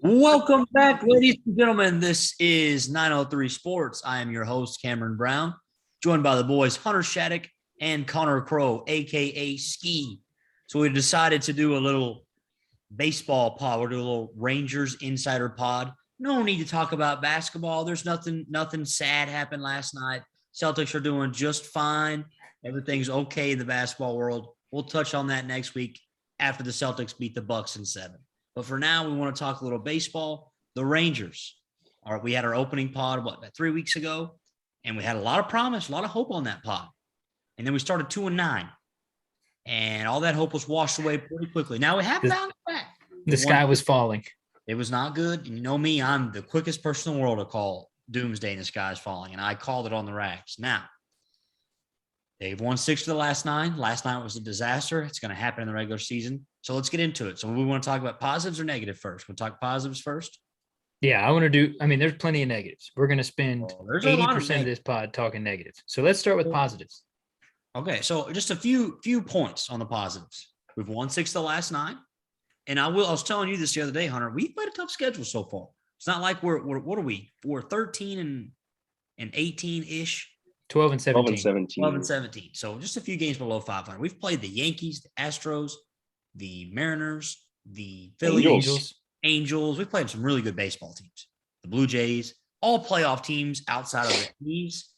Welcome back, ladies and gentlemen. This is 903 Sports. I am your host, Cameron Brown, joined by the boys Hunter Shattuck and Connor Crow, aka Ski. So we decided to do a little baseball pod. We're doing a little Rangers insider pod. No need to talk about basketball. There's nothing sad happened last night. Celtics are doing just fine. Everything's okay in the basketball world. We'll touch on that next week after the Celtics beat the Bucks in 7. But for now, we want to talk a little baseball. The Rangers. All right, we had our opening pod, about 3 weeks ago, and we had a lot of promise, a lot of hope on that pod. And then we started 2-9. And all that hope was washed away pretty quickly. Now we have bounced back. The sky was falling. It was not good. And you know me, I'm the quickest person in the world to call doomsday and the sky is falling. And I called it on the racks. Now, they've won 6 of the last 9. Last night was a disaster. It's going to happen in the regular season. So let's get into it. So we want to talk about positives or negative first? We'll talk positives first. Yeah, there's plenty of negatives. We're going to spend 80% of this pod talking negatives. So let's start with positives. Okay, so just a few points on the positives. We've won 6 of the last 9. And I was telling you this the other day, Hunter, we've played a tough schedule so far. It's not like we're what are we? We're 13 and 18-ish. 12 and 17. 12 and 17. So just a few games below 500. We've played the Yankees, the Astros, the Mariners, the Phillies, Angels. We've played some really good baseball teams. The Blue Jays, all playoff teams outside of the A's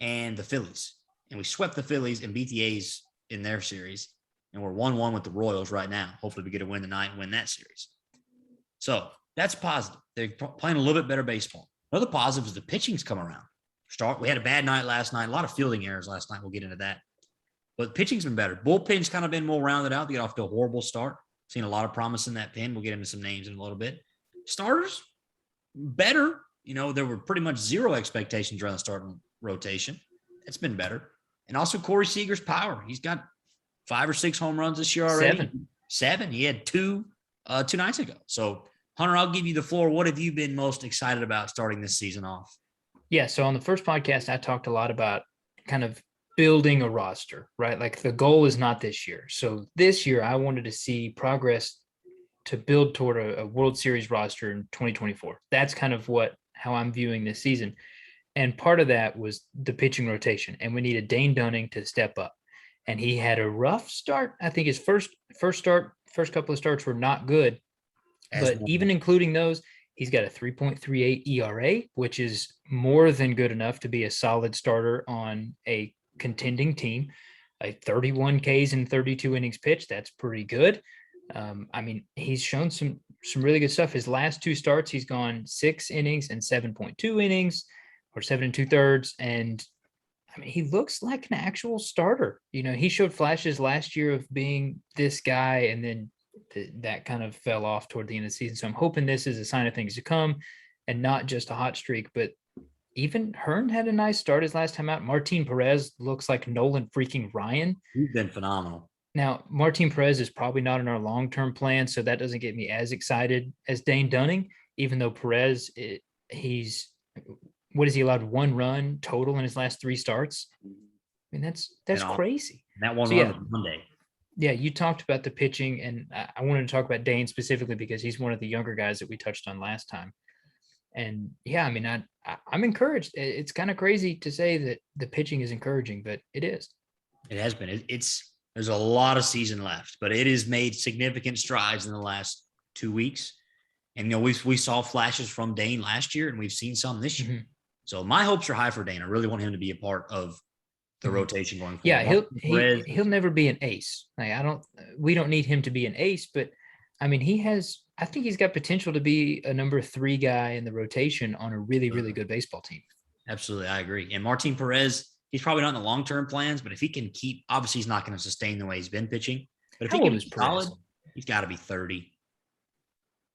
and the Phillies. And we swept the Phillies and beat the A's in their series. And we're 1-1 with the Royals right now. Hopefully we get a win tonight and win that series. So that's positive. They're playing a little bit better baseball. Another positive is the pitching's come around. We had a bad night last night. A lot of fielding errors last night. We'll get into that. But pitching's been better. Bullpen's kind of been more rounded out. They got off to a horrible start. Seen a lot of promise in that pen. We'll get into some names in a little bit. Starters, better. You know, there were pretty much zero expectations around the starting rotation. It's been better. And also Corey Seager's power. He's got 5 or 6 home runs this year already. 7. He had 2 nights ago. So, Hunter, I'll give you the floor. What have you been most excited about starting this season off? Yeah, so on the first podcast, I talked a lot about kind of building a roster, right? Like the goal is not this year. So this year, I wanted to see progress to build toward a World Series roster in 2024. That's kind of how I'm viewing this season. And part of that was the pitching rotation. And we needed Dane Dunning to step up. And he had a rough start. I think his first couple of starts were not good. But even including those, he's got a 3.38 ERA, which is more than good enough to be a solid starter on a contending team. 31 Ks in 32 innings pitched. That's pretty good. He's shown some really good stuff. His last 2 starts, he's gone 6 innings and 7.2 innings, or 7 2/3. And he looks like an actual starter. You know, he showed flashes last year of being this guy, and then that kind of fell off toward the end of the season. So I'm hoping this is a sign of things to come and not just a hot streak. But even Hearn had a nice start his last time out. Martin Perez looks like Nolan freaking Ryan. He's been phenomenal. Now, Martin Perez is probably not in our long-term plan, so that doesn't get me as excited as Dane Dunning, even though Perez, he's allowed 1 run total in his last 3 starts? I mean, that's crazy. That one run was Monday. Yeah, you talked about the pitching, and I wanted to talk about Dane specifically because he's one of the younger guys that we touched on last time. And yeah, I'm encouraged. It's kind of crazy to say that the pitching is encouraging, but it is. It has been. There's a lot of season left, but it has made significant strides in the last 2 weeks. And we saw flashes from Dane last year, and we've seen some this year. Mm-hmm. So my hopes are high for Dane. I really want him to be a part of the rotation going forward. Yeah, he'll never be an ace. We don't need him to be an ace, but I think he's got potential to be a number 3 guy in the rotation on a really, really good baseball team. Absolutely. I agree. And Martin Perez, he's probably not in the long-term plans, but if he can obviously he's not going to sustain the way he's been pitching, but if he can be solid, he's got to be 30,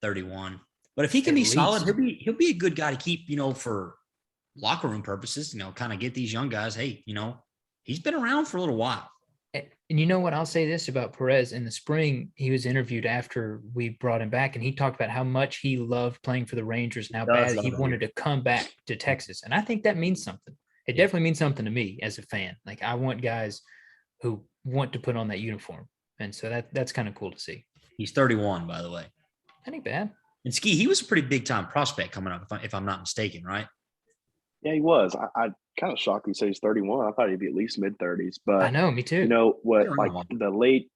31. But if he can be solid, he'll be a good guy to keep, for locker room purposes, kind of get these young guys. Hey, he's been around for a little while. And you know what? I'll say this about Perez. In the spring, he was interviewed after we brought him back, and he talked about how much he loved playing for the Rangers and how bad he wanted to come back to Texas. And I think that means something. It definitely means something to me as a fan. Like, I want guys who want to put on that uniform. And so that's kind of cool to see. He's 31, by the way. That ain't bad. And Ski, he was a pretty big time prospect coming up, if I'm not mistaken, right? Yeah, he was. I kind of shocked he said he's 31. I thought he'd be at least mid-30s. I But know, me you too. know what? Like Like, the late,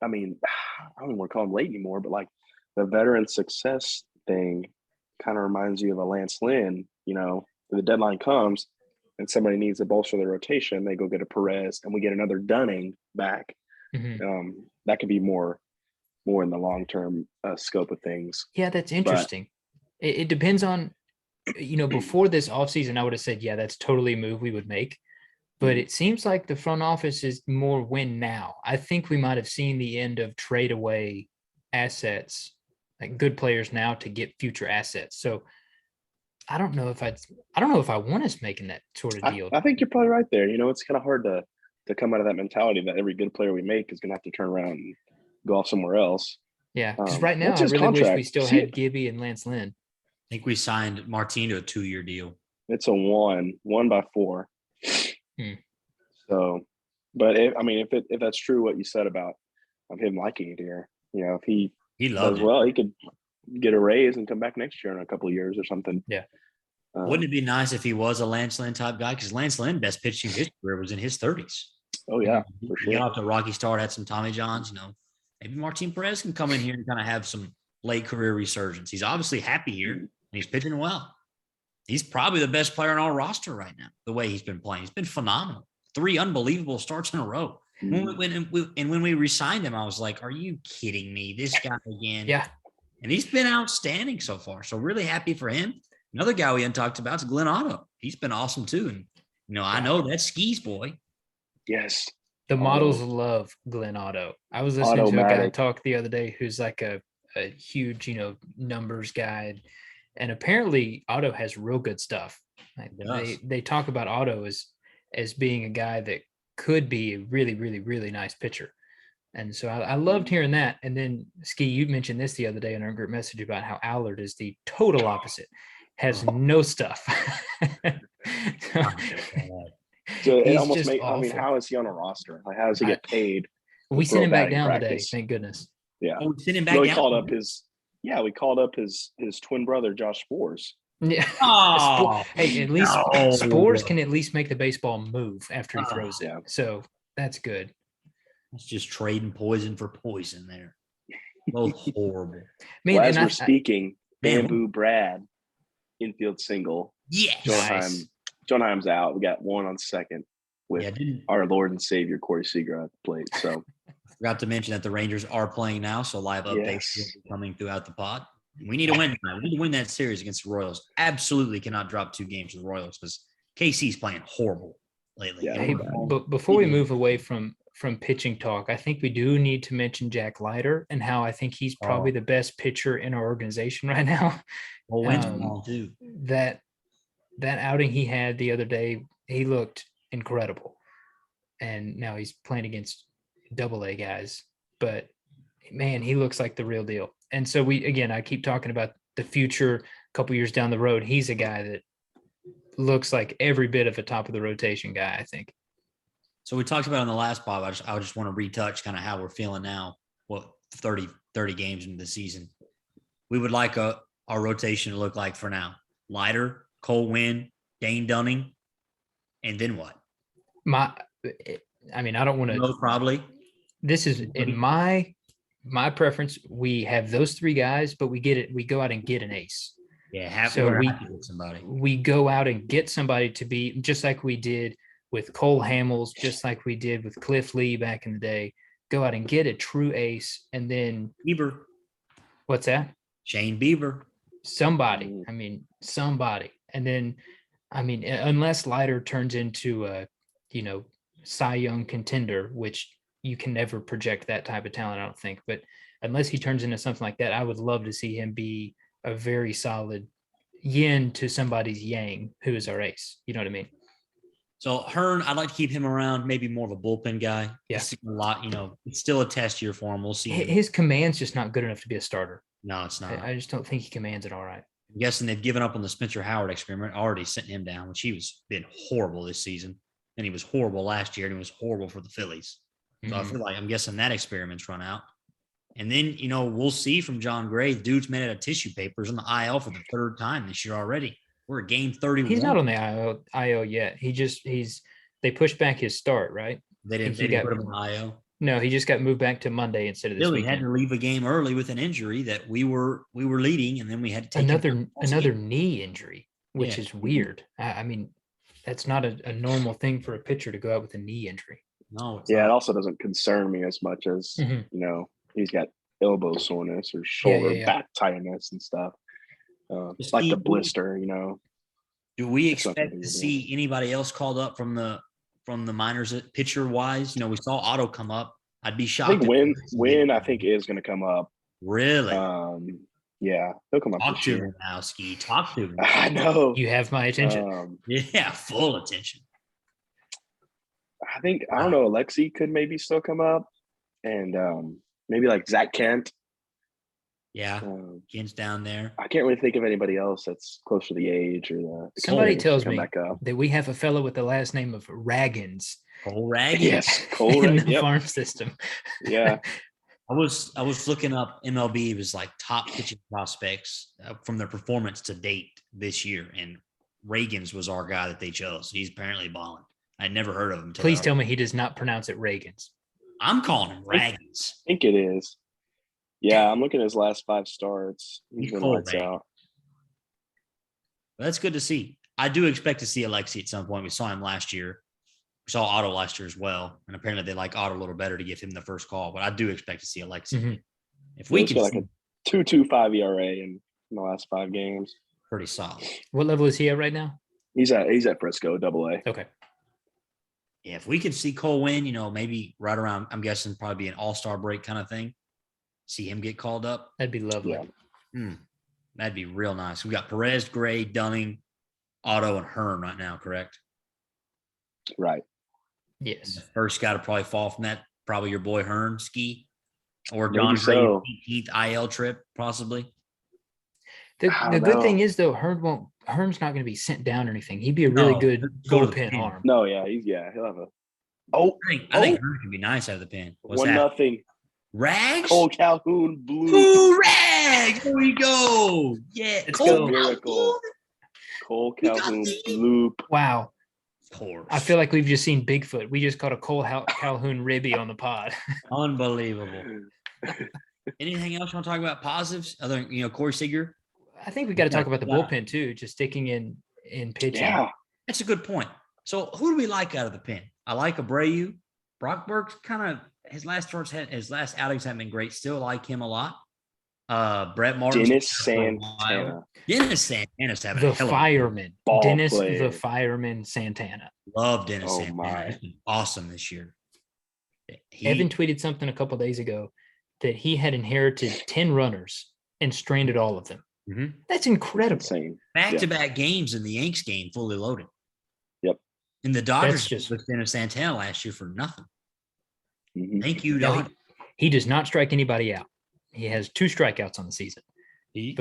I mean, I don't even want to call him late anymore. But like the veteran success thing, kind of reminds you of a Lance Lynn. You know, the deadline comes and somebody needs to bolster their rotation, they go get a Perez, and we get another Dunning back. Mhm. That could be more in the long term scope of things. Yeah, that's But interesting. It depends on, before this offseason, I would have said, yeah, that's totally a move we would make. But it seems like the front office is more win now. I think we might have seen the end of trade away assets, like good players now to get future assets. So I don't know if I want us making that sort of deal. I think you're probably right there. You know, it's kind of hard to come out of that mentality that every good player we make is going to have to turn around and go off somewhere else. Yeah, because right now What's I his really wish we contract? still See, had Gibby and Lance Lynn. I think we signed Martin to a 2-year deal. it's a one by 4. Hmm. So, but if that's true what you said about him liking it here, you know, if he loved does it. well, he could get a raise and come back next year in a couple of years or something. Yeah. Wouldn't it be nice if he was a Lance Lynn type guy? Because Lance Lynn, best pitching of his career was in his 30s. Oh yeah, for He sure. got off to a rocky start, had some Tommy Johns. You know, maybe Martin Perez can come in here and kind of have some late career resurgence. He's obviously happy here and he's pitching well. He's probably the best player on our roster right now. The way he's been playing, he's been phenomenal. 3 unbelievable starts in a row. When we re-signed him, I was like, "Are you kidding me? This guy again?" Yeah, and he's been outstanding so far. So really happy for him. Another guy we hadn't talked about is Glenn Otto. He's been awesome too. And I know that's Ski's boy. Yes. the models love Glenn Otto. I was listening to a guy talk the other day who's like a huge, numbers guy, and apparently Otto has real good stuff. Like they talk about Otto as being a guy that could be a really, really, really nice pitcher. And so I loved hearing that. And then Ski, you mentioned this the other day in our group message about how Allard is the total opposite, has no stuff. So it he's almost just makes. I mean, awful. how is he on a roster? Like, how does he get paid? We throw sent him back batting down practice? today. Thank goodness. Yeah. Oh, we sent him back We down. called up we called up his twin brother Josh Spores. Yeah. Oh, Hey, at least Spores can at least make the baseball move after he throws it. Yeah. So that's good. It's just trading poison for poison there. Both horrible. Man, well, as we're speaking, Bamboo Brad infield single. Yes. Jonheim's out. We got one on second with our Lord and Savior Corey Seager at the plate. So I forgot to mention that the Rangers are playing now, so live updates will be coming throughout the pod. We need to win tonight. We need to win that series against the Royals. Absolutely cannot drop 2 games to the Royals because KC's playing horrible lately. Yeah, hey, but before we move away from pitching talk, I think we do need to mention Jack Leiter and how I think he's probably the best pitcher in our organization right now. Too. That outing he had the other day, he looked incredible. And now he's playing against AA guys, but man, he looks like the real deal. And so I keep talking about the future, a couple years down the road. He's a guy that looks like every bit of a top of the rotation guy, I think. So we talked about on the last pod. I just want to retouch kind of how we're feeling now. 30 games into the season. We would like our rotation to look like for now. Leiter, Cole Winn, Dane Dunning, and then what? I don't want to. Probably. This is in my preference. We have those 3 guys, but we go out and get an ace. Yeah, we go out and get somebody to be just like we did with Cole Hamels, just like we did with Cliff Lee back in the day. Go out and get a true ace, and then Bieber. What's that? Shane Bieber. Somebody. And then, unless Leiter turns into a, Cy Young contender, which you can never project that type of talent, I don't think. But unless he turns into something like that, I would love to see him be a very solid yin to somebody's yang, who is our ace. You know what I mean? So Hearn, I'd like to keep him around, maybe more of a bullpen guy. Yeah. A lot, it's still a test year for him. We'll see. His command's just not good enough to be a starter. No, it's not. I just don't think he commands it all right. I'm guessing they've given up on the Spencer Howard experiment, already sent him down, which been horrible this season. And he was horrible last year, and he was horrible for the Phillies. So I feel like I'm guessing that experiment's run out. And then, we'll see from John Gray. Dude's made out of tissue papers on the IL for the third time this year already. We're at game 31. He's not on the IL yet. They pushed back his start, right? They didn't put him on IL. No, he just got moved back to Monday instead of this Billy weekend. had to leave a game early with an injury that we were leading, and then we had to take another knee injury, which is weird. I mean, that's not a normal thing for a pitcher to go out with a knee injury. No, it also doesn't concern me as much as he's got elbow soreness or shoulder back tightness and stuff. It's like the blister, Do we expect to see anybody else called up from the minors pitcher wise? We saw Otto come up. I'd be shocked. I think Wynn I think is going to come up. Really? Yeah, he'll come up. Talk to him now, Ski. Talk to him. I know. You have my attention. Full attention. I don't know. Alexi could maybe still come up, and maybe like Zach Kent. Yeah, Kent's down there. I can't really think of anybody else that's close to the age or the. Somebody tells me that we have a fellow with the last name of Raggins. Cole Raggins. Yes, Cole in the farm system. Yeah. I was looking up MLB. It was like top pitching prospects from their performance to date this year, and Raggins was our guy that they chose. He's apparently balling. I'd never heard of him. Please tell me he does not pronounce it Reagans. I'm calling him Raggins. I think it is. Yeah, I'm looking at his last 5 starts. He's been lights out. Well, that's good to see. I do expect to see Alexi at some point. We saw him last year. We saw Otto last year as well. And apparently they like Otto a little better to give him the first call. But I do expect to see Alexi. Mm-hmm. If we can like a 2.25 ERA in the last 5 games. Pretty solid. What level is he at right now? He's at Frisco, AA. Okay. Yeah, if we could see Cole Winn, maybe right around, I'm guessing probably be an all-star break kind of thing. See him get called up. That'd be lovely. Yeah. That'd be real nice. We got Perez, Gray, Dunning, Otto, and Hearn right now, correct? Right. Yes. The first guy to probably fall from that, probably your boy Hearn, Ski, or John Gray's 18th IL trip, possibly. The good thing is though, Hearn's not going to be sent down or anything. He'd be a really good bullpen arm. No, yeah, he'll have a. I think Hearn can be nice out of the pen. What's 1-0. Rags? Cole Calhoun blue. Ooh, Rags! There we go. Yeah, let's go. Miracle. Cole Calhoun bloop. Wow. Of course. I feel like we've just seen Bigfoot. We just caught a Cole Calhoun ribby on the pod. Unbelievable. Anything else you want to talk about positives other than Corey Seager? I think we got to talk about the bullpen too, just sticking in pitching. Yeah, that's a good point. So who do we like out of the pen? I like Abreu. Brock Burke's kind of his last outings haven't been great. Still like him a lot. Brett Martin. Dennis Santana. Dennis Santana's having the fireman. Dennis the fireman Santana. Love Dennis Santana. He's been awesome this year. Evan tweeted something a couple days ago that he had inherited 10 runners and stranded all of them. Mm-hmm. That's incredible. Back-to-back games in the Yanks game, fully loaded. Yep. And the Dodgers just looked into Santana last year for nothing. Mm-hmm. Thank you, Dodgers. He does not strike anybody out. He has 2 strikeouts on the season. He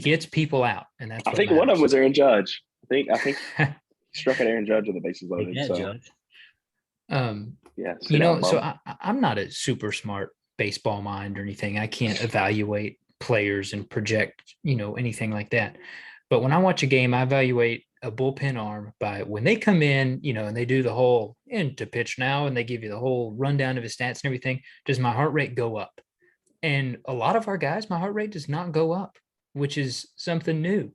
gets people out, and that's. I think one of them was Aaron Judge. I think he struck at Aaron Judge with the bases loaded. Judge. So I'm not a super smart baseball mind or anything. I can't evaluate players and project, anything like that. But when I watch a game, I evaluate a bullpen arm by when they come in, and they do the whole to pitch now, and they give you the whole rundown of his stats and everything. Does my heart rate go up? And a lot of our guys, my heart rate does not go up, which is something new.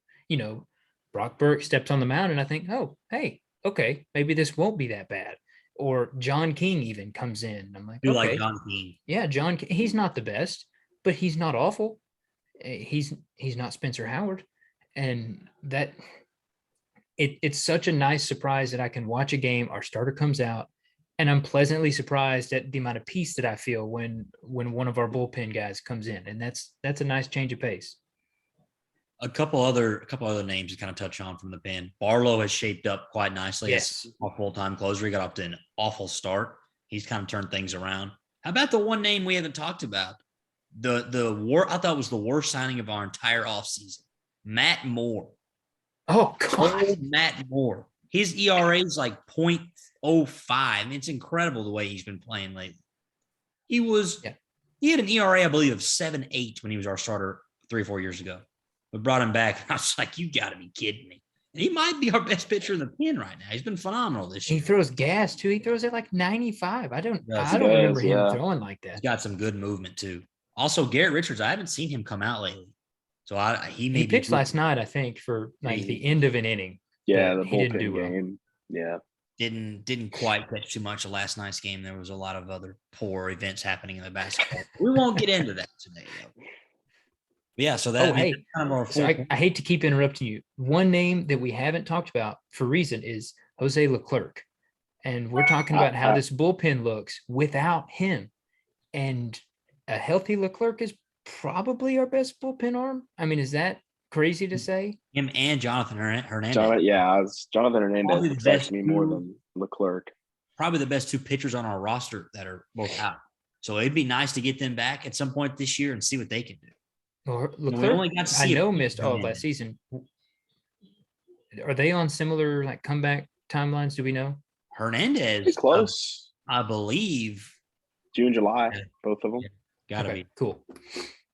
Brock Burke steps on the mound and I think, oh, hey, okay, maybe this won't be that bad. Or John King even comes in. I'm like, you like John King? Yeah, John. He's not the best, but he's not awful. He's not Spencer Howard, and that it's such a nice surprise that I can watch a game. Our starter comes out, and I'm pleasantly surprised at the amount of peace that I feel when one of our bullpen guys comes in, and that's a nice change of pace. A couple other names to kind of touch on from the pen. Barlow has shaped up quite nicely. Yes, a full-time closer. He got off to an awful start. He's kind of turned things around. How about the one name we haven't talked about? I thought it was the worst signing of our entire offseason. Matt Moore. Oh God, Matt Moore. His ERA is like 0.05. It's incredible the way he's been playing lately. He was He had an ERA, I believe, of 7.8 when he was our starter 3 or 4 years ago. We brought him back, and I was like, you got to be kidding me. And he might be our best pitcher in the pen right now. He's been phenomenal this year. He throws gas too. He throws it like 95. I don't He remember does, him yeah. throwing like He's that. got some good movement too. Also, Garrett Richards, I haven't seen him come out lately. So He pitched last night, I think, for like the end of an inning. Yeah, but the he didn't do bullpen well. game. Yeah. Didn't quite catch too much of last night's game. There was a lot of other poor events happening in the basketball. We won't get into that today, though. But yeah, so that Oh, hey, kind of our So I hate to keep interrupting you. One name that we haven't talked about for reason is Jose Leclerc. And we're talking about how this bullpen looks without him. And a healthy Leclerc is probably our best bullpen arm. I mean, is that crazy to say? him and Jonathan Hernandez. Jonathan Hernandez Probably the excites best me more two- than Leclerc. Probably the best 2 pitchers on our roster that are both out. So it'd be nice to get them back at some point this year and see what they can do. Or We Leclerc, only got to I see know, a- missed all of last season. Are they on similar like comeback timelines? Do we know? Hernandez, Pretty close. I believe, June, July, Yeah. both of them. gotta Okay, be. cool.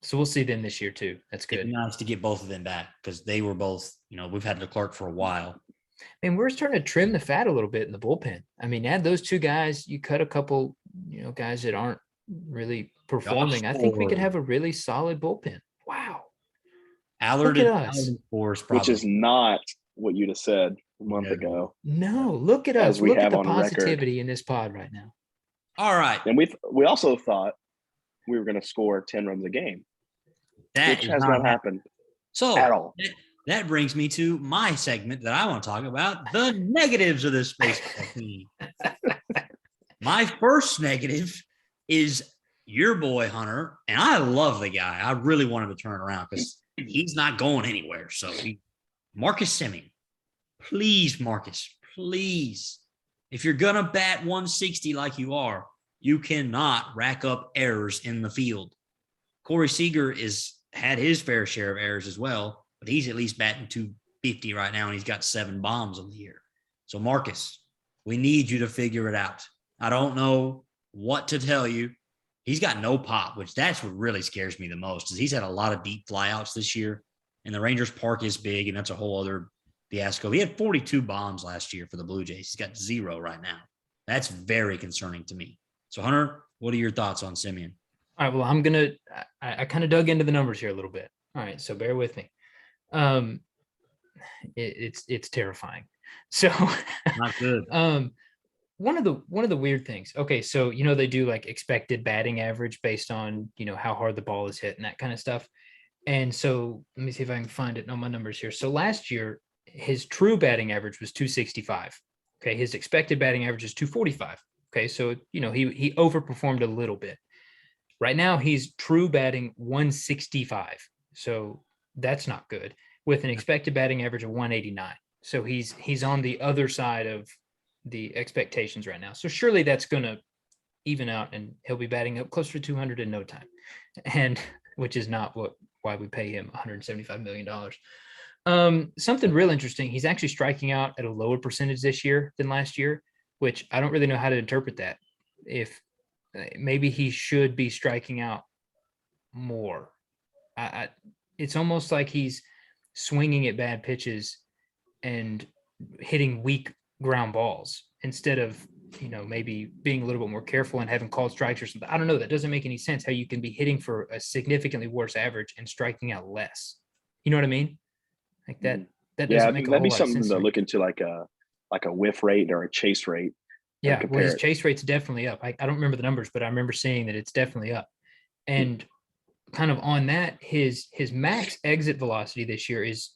So we'll see them this year too. That's It'd good. be nice to get both of them back because they were both, we've had Leclerc for a while. And we're starting to trim the fat a little bit in the bullpen. I mean, add those 2 guys, you cut a couple, guys that aren't really performing. I think we could Ford. have a really solid bullpen. Wow. Allard Look and at us. Allard and Forrest Which probably. is not what you'd have said a month No. ago. No, look at As us. we Look at have the on record. positivity in this pod right now. All right. And we also thought we were going to score 10 runs a game, That which is has not not happened So at all. that brings me to my segment that I want to talk about, the negatives of this baseball team. My first negative is your boy Hunter, and I love the guy. I really want him to turn around because he's not going anywhere. So Marcus Semien, please, Marcus, please. If you're gonna bat 160 like you are, you cannot rack up errors in the field. Corey Seager had his fair share of errors as well, but he's at least batting 250 right now, and he's got 7 bombs on the year. So Marcus, we need you to figure it out. I don't know what to tell you. He's got no pop, which that's what really scares me the most, is he's had a lot of deep flyouts this year, and the Rangers Park is big, and that's a whole other fiasco. He had 42 bombs last year for the Blue Jays. He's got 0 right now. That's very concerning to me. So Hunter, what are your thoughts on Semien? All right. Well, I kind of dug into the numbers here a little bit. All right. So bear with me. It's terrifying. So Not good. one of the weird things. Okay. So, they do like expected batting average based on, how hard the ball is hit and that kind of stuff. And so let me see if I can find it on my numbers here. So last year, his true batting average was 265. Okay. His expected batting average is 245. Okay. So, he overperformed a little bit. Right now, he's true batting 165. So that's not good, with an expected batting average of 189. So he's on the other side of the expectations right now. So surely that's going to even out, and he'll be batting up closer to 200 in no time, and which is not why we pay him $175 million. Something real interesting. He's actually striking out at a lower percentage this year than last year, which I don't really know how to interpret that. If maybe he should be striking out more. It's almost like he's swinging at bad pitches and hitting weak ground balls instead of, maybe being a little bit more careful and having called strikes or something. I don't know. That doesn't make any sense how you can be hitting for a significantly worse average and striking out less. You know what I mean? Like that doesn't make a whole that'd be lot of something sense. to look into, like a whiff rate or a chase rate. Yeah, well, his it. chase rate's definitely up. I don't remember the numbers, but I remember seeing that it's definitely up. And kind of on that, his max exit velocity this year is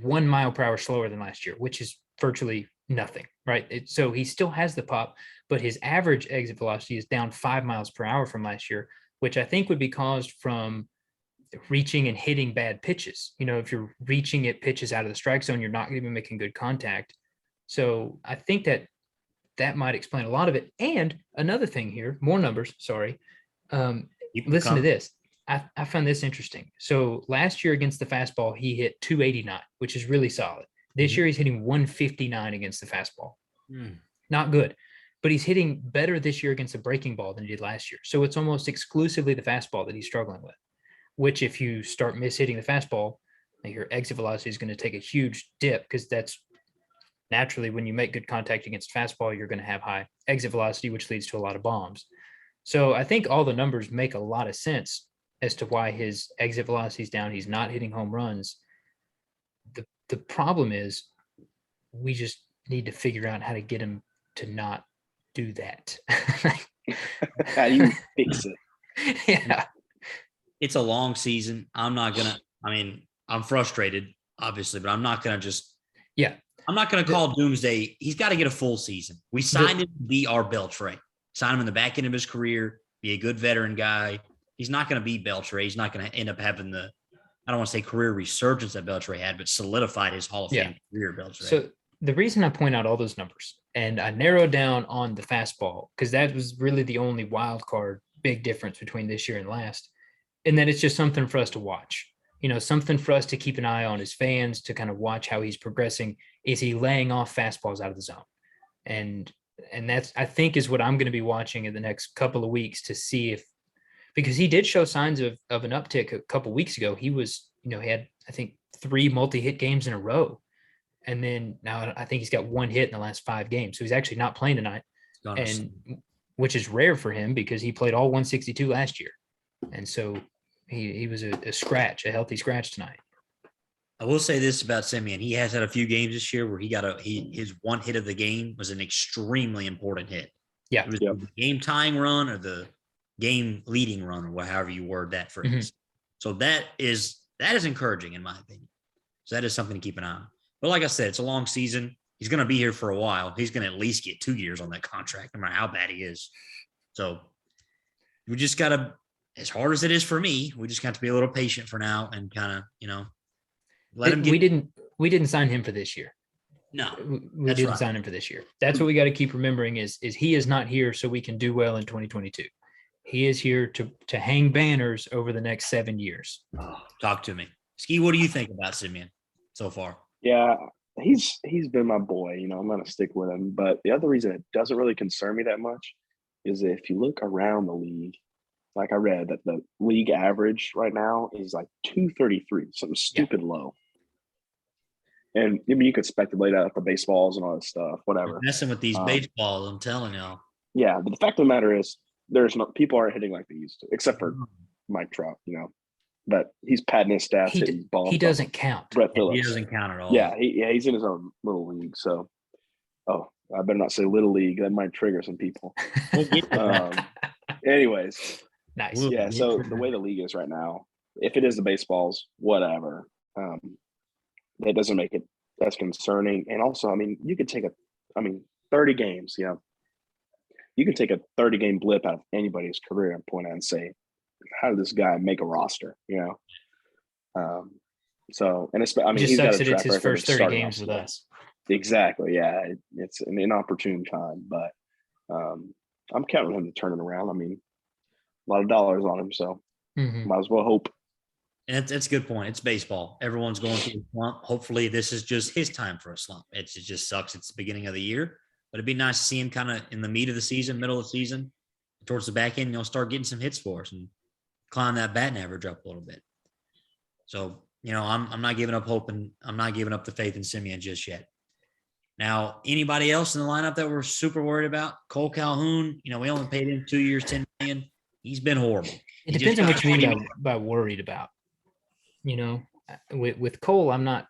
1 mile per hour slower than last year, which is virtually nothing, right? So he still has the pop, but his average exit velocity is down 5 miles per hour from last year, which I think would be caused from reaching and hitting bad pitches. If you're reaching at pitches out of the strike zone, you're not going to be making good contact. So I think that might explain a lot of it. And another thing here, more numbers, sorry. Listen to this. I found this interesting. So last year against the fastball, he hit 289, which is really solid. This year he's hitting 159 against the fastball. Not good. but he's hitting better this year against the breaking ball than he did last year. So it's almost exclusively the fastball that he's struggling with, which if you start mishitting the fastball, your exit velocity is going to take a huge dip, because that's naturally when you make good contact against fastball, you're going to have high exit velocity, which leads to a lot of bombs. So I think all the numbers make a lot of sense as to why his exit velocity is down. He's not hitting home runs. The problem is we just need to figure out how to get him to not do that. How do you fix it? Yeah. It's a long season. I'm frustrated, obviously, but I'm not going to just I'm not going to call doomsday. He's got to get a full season. We signed him to be our Beltre. Sign him in the back end of his career, be a good veteran guy. He's not going to be Beltre. He's not going to end up having I don't want to say career resurgence that Beltre had, but solidified his Hall of Fame career, Beltre. So the reason I point out all those numbers, and I narrowed down on the fastball, because that was really the only wild card big difference between this year and last, and that it's just something for us to watch. Something for us to keep an eye on as fans, to kind of watch how he's progressing. Is he laying off fastballs out of the zone? And that's, I think, is what I'm going to be watching in the next couple of weeks to see if, because he did show signs of an uptick a couple of weeks ago. He was, he had, I think, 3 multi-hit games in a row. And then now I think he's got 1 hit in the last 5 games. So he's actually not playing tonight, and which is rare for him because he played all 162 last year. And so he was a healthy scratch tonight. I will say this about Semien. He has had a few games this year where his 1 hit of the game was an extremely important hit. Yeah. It was the game tying run or the game leading run, or however you word that phrase. Mm-hmm. So that is encouraging in my opinion. So that is something to keep an eye on. But like I said, it's a long season. He's going to be here for a while. He's going to at least get 2 years on that contract, no matter how bad he is. So we just got to, as hard as it is for me, we just got to be a little patient for now and kind of, let him get. We didn't sign him for this year. No, we didn't sign him for this year. That's what we got to keep remembering is he is not here so we can do well in 2022. He is here to hang banners over the next 7 years. Oh, talk to me. Ski, what do you think about Semien so far? Yeah, he's been my boy. I'm going to stick with him. But the other reason it doesn't really concern me that much is that if you look around the league, like I read that the league average right now is like 233, something stupid low. And I mean, you could speculate out the baseballs and all this stuff, whatever. We're messing with these baseballs, I'm telling y'all. Yeah, but the fact of the matter is, people aren't hitting like they used to, except for Mike Trout, But he's padding his stats, hitting balls. He doesn't count. Brett Phillips. He doesn't count at all. Yeah, he's in his own little league. So, I better not say little league. That might trigger some people. Anyways, nice. Yeah. So the way the league is right now, if it is the baseballs, whatever, that doesn't make it as concerning. And also, I mean, you could take 30 games. You can take a 30-game blip out of anybody's career and point out and say, how did this guy make a roster? So, and it's, I mean, just he's sucks got a that it's track his first 30 games with us. us. Exactly. Yeah. It's an inopportune time, but I'm counting him to turn it around. I mean, a lot of dollars on him, so might as well hope. And that's a good point. It's baseball. Everyone's going through a slump. Hopefully this is just his time for a slump. It just sucks. It's the beginning of the year, but it'd be nice to see him kind of in the meat of the season, middle of the season, towards the back end, start getting some hits for us and climb that batting average up a little bit. So, I'm not giving up hope, and I'm not giving up the faith in Semien just yet. Now, anybody else in the lineup that we're super worried about? Cole Calhoun, we only paid him 2 years, $10 million. He's been horrible. It depends on what you mean by worried about. With Cole, I'm not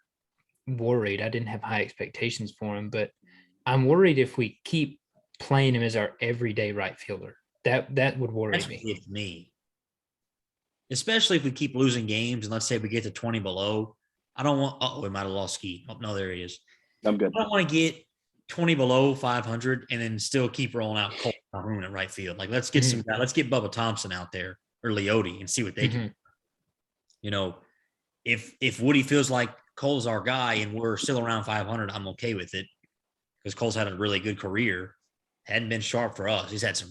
worried. I didn't have high expectations for him, but I'm worried if we keep playing him as our everyday right fielder. That would worry me. Especially if we keep losing games, and let's say we get to 20 below. I don't want. We might have lost Ski. Oh, no, there he is. I'm good. I don't want to get 20 below 500 and then still keep rolling out Cole Calhoun at right field. Like, let's get let's get Bubba Thompson out there or Leote and see what they can do. If Woody feels like Cole's our guy and we're still around 500, I'm okay with it because Cole's had a really good career. Hadn't been sharp for us. He's had some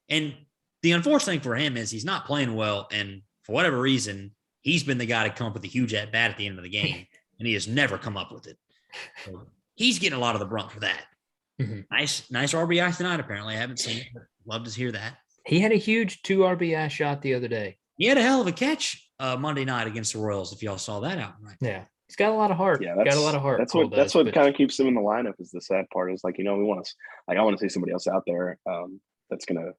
and the unfortunate thing for him is he's not playing well. And for whatever reason, he's been the guy to come up with a huge at bat at the end of the game, and he has never come up with it. So he's getting a lot of the brunt for that. Nice RBI tonight. Apparently, I haven't seen it, but love to hear that. He had a huge 2 RBI shot the other day. He had a hell of a catch Monday night against the Royals. If y'all saw that out, right? Yeah, he's got a lot of heart. Yeah, got a lot of heart. That's what kind of keeps him in the lineup. Is the sad part is like, we want to I want to see somebody else out there that's gonna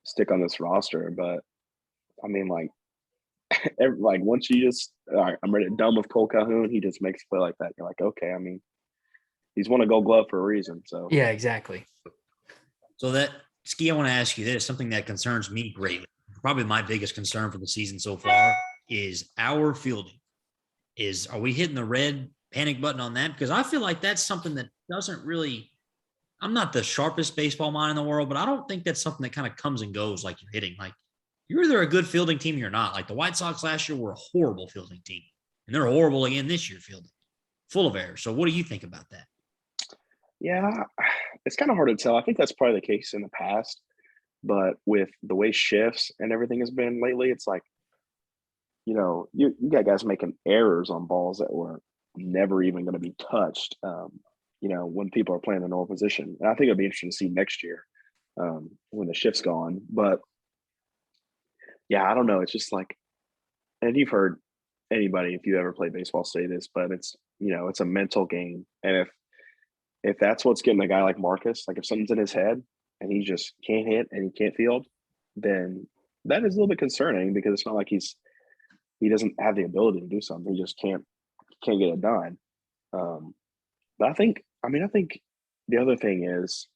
stick on this roster. But I mean, like, once you just all right, I'm ready done with Cole Calhoun. He just makes a play like that. You're like, okay. I mean, he's won a Gold Glove for a reason. So yeah, exactly. So that Ski, I want to ask you this, something that concerns me greatly. Probably my biggest concern for the season so far is our fielding. Are we hitting the red panic button on that? Because I feel like that's something that doesn't really. I'm not the sharpest baseball mind in the world, but I don't think that's something that kind of comes and goes like you're hitting. Like, you're either a good fielding team or you're not. Like the White Sox last year were a horrible fielding team, and they're horrible again this year fielding, full of errors. So what do you think about that? Yeah, it's kind of hard to tell. I think that's probably the case in the past, but with the way shifts and everything has been lately, it's like, you got guys making errors on balls that were never even going to be touched. When people are playing in normal position, and I think it'll be interesting to see next year when the shift's gone. But yeah, I don't know. It's just like, and you've heard anybody, if you ever play baseball, say this, but it's it's a mental game, and if that's what's getting a guy like Marcus, like if something's in his head and he just can't hit and he can't field, then that is a little bit concerning because it's not like he doesn't have the ability to do something. He just can't get it done. But I think the other thing is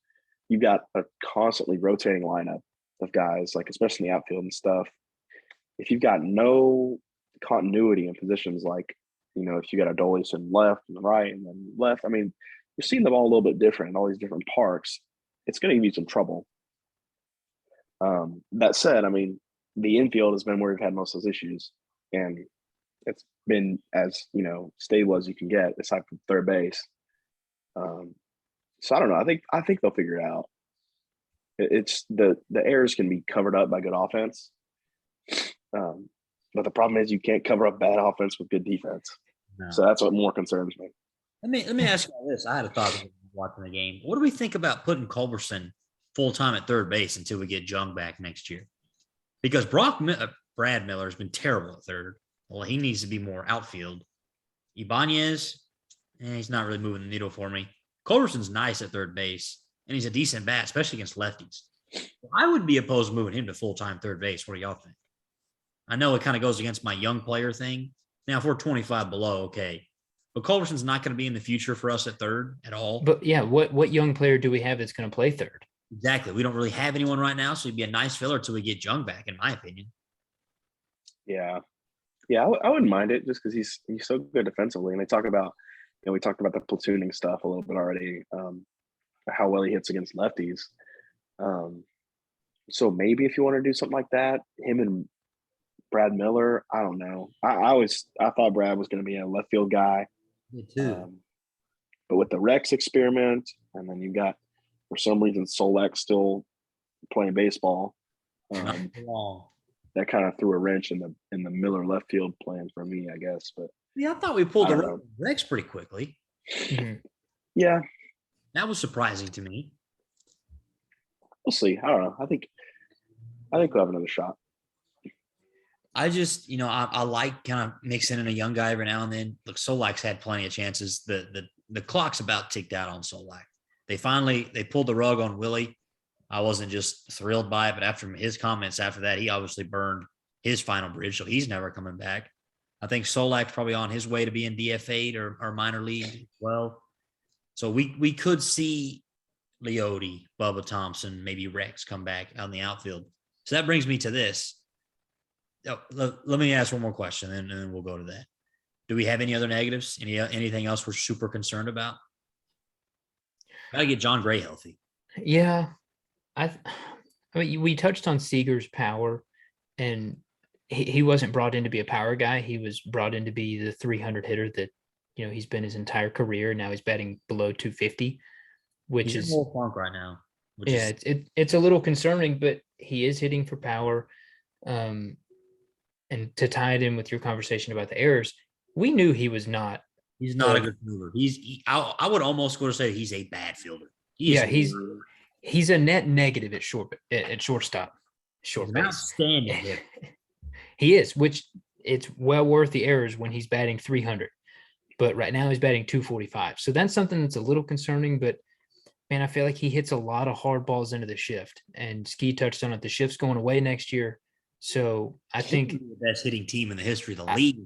you've got a constantly rotating lineup of guys, like especially in the outfield and stuff. If you've got no continuity in positions, like, if you got Adolis in left and right and then left, I mean, you're seeing them all a little bit different in all these different parks. It's going to give you some trouble. That said, I mean, the infield has been where we've had most of those issues, and it's been as stable as you can get, aside from third base. So I don't know. I think they'll figure it out. It's the errors can be covered up by good offense, but the problem is you can't cover up bad offense with good defense. No. So that's what more concerns me. Let me ask you this. I had a thought watching the game. What do we think about putting Culberson full time at third base until we get Jung back next year? Because Brad Miller has been terrible at third. Well, he needs to be more outfield. Ibanez, he's not really moving the needle for me. Culberson's nice at third base, and he's a decent bat, especially against lefties. I would be opposed to moving him to full-time third base. What do y'all think? I know it kind of goes against my young player thing. Now, if we're 25 below, okay. But Culberson's not going to be in the future for us at third at all. But, yeah, what young player do we have that's going to play third? Exactly. We don't really have anyone right now, so he'd be a nice filler until we get Jung back, in my opinion. Yeah. Yeah, I wouldn't mind it just because he's so good defensively. And they talk about, we talked about the platooning stuff a little bit already, how well he hits against lefties. So maybe if you want to do something like that, him and Brad Miller, I don't know. I thought Brad was going to be a left field guy. Me too. But with the Rex experiment, and then you got, for some reason, Solak still playing baseball. That kind of threw a wrench in the Miller left field plan for me, I guess. But yeah, I thought we pulled the Rex pretty quickly. Mm-hmm. Yeah, that was surprising to me. We'll see. I don't know. I think we'll have another shot. I just, I like kind of mixing in a young guy every now and then. Look, Solak's had plenty of chances. The clock's about ticked out on Solak. They pulled the rug on Willie. I wasn't just thrilled by it, but after his comments after that, he obviously burned his final bridge, so he's never coming back. I think Solak's probably on his way to being DFA'd or minor league as well. So we could see Leote, Bubba Thompson, maybe Rex come back out in the outfield. So that brings me to this. Let me ask one more question, and then we'll go to that. Do we have any other negatives? Anything else we're super concerned about? Got to get John Gray healthy. Yeah. I mean, we touched on Seager's power, and he wasn't brought in to be a power guy. He was brought in to be the 300 hitter that, he's been his entire career. Now he's batting below 250, which is a little funk right now. It's a little concerning, but he is hitting for power. And to tie it in with your conversation about the errors, we knew he was not. He's not a good fielder. I would almost go to say he's a bad fielder. He's a net negative at shortstop. Short base. Outstanding hitter. He is, which it's well worth the errors when he's batting 300. But right now he's batting 245. So that's something that's a little concerning. But man, I feel like he hits a lot of hard balls into the shift. And Ski touched on it. The shift's going away next year. So I think the best hitting team in the history of the league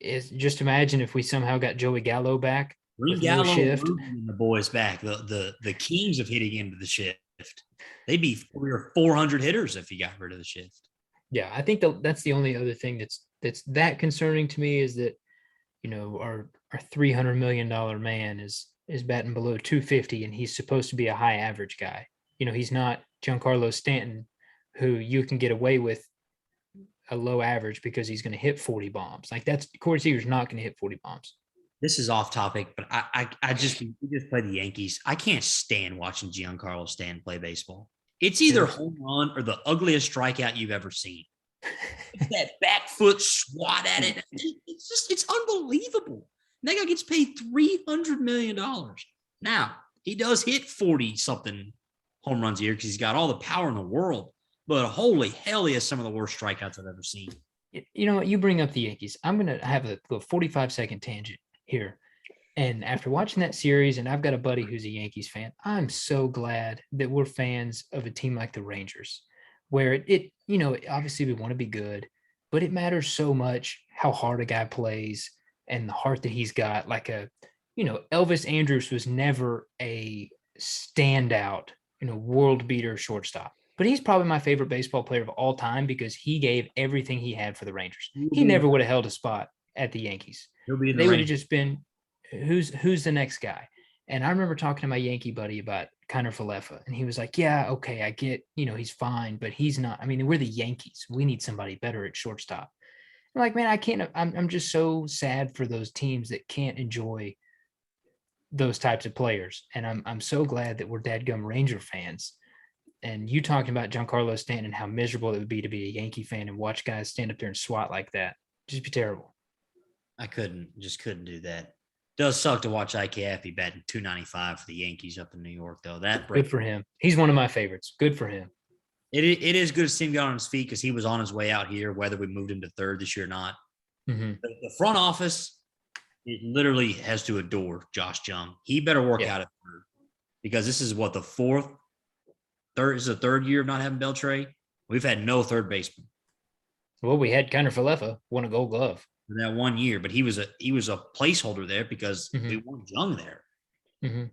is just imagine if we somehow got Joey Gallo back. Bring Gallo and the boys back. The kings of hitting into the shift. They'd be 300 or 400 hitters if you got rid of the shift. Yeah, I think that's the only other thing that's that concerning to me is that, you know, our $300 million man is batting below 250 and he's supposed to be a high average guy. You know, he's not Giancarlo Stanton, who you can get away with a low average because he's going to hit 40 bombs. Like Corey Seager's not going to hit 40 bombs. This is off topic, but we just play the Yankees. I can't stand watching Giancarlo Stanton play baseball. It's either home run or the ugliest strikeout you've ever seen. It's that back foot swat at it. It's unbelievable. And that guy gets paid $300 million. Now, he does hit 40 something home runs a year because he's got all the power in the world. But holy hell, he has some of the worst strikeouts I've ever seen. You know what? You bring up the Yankees. I'm going to have a 45-second tangent here. And after watching that series, and I've got a buddy who's a Yankees fan, I'm so glad that we're fans of a team like the Rangers, where it you know, obviously we want to be good, but it matters so much how hard a guy plays and the heart that he's got. Like Elvis Andrus was never a standout, world beater shortstop, but he's probably my favorite baseball player of all time because he gave everything he had for the Rangers. He never would have held a spot at the Yankees. They would have just been, who's the next guy? And I remember talking to my Yankee buddy about Kiner Falefa, and he was like, yeah, okay, I get, he's fine, but he's not. I mean, we're the Yankees. We need somebody better at shortstop. I'm like, man, I can't. I'm just so sad for those teams that can't enjoy those types of players. And I'm so glad that we're dadgum Ranger fans. And you talking about Giancarlo Stanton and how miserable it would be to be a Yankee fan and watch guys stand up there and swat like that. Just be terrible. I couldn't do that. Does suck to watch IKF be batting 295 for the Yankees up in New York, though. Good for him. He's one of my favorites. Good for him. It is good to see him get on his feet because he was on his way out here, whether we moved him to third this year or not. Mm-hmm. The front office, it literally has to adore Josh Jung. He better work out at third because this is what the third year of not having Beltre. We've had no third baseman. Well, we had Kiner Falefa won a Gold Glove for that 1 year, but he was a placeholder there because we want Jung there. Mm-hmm.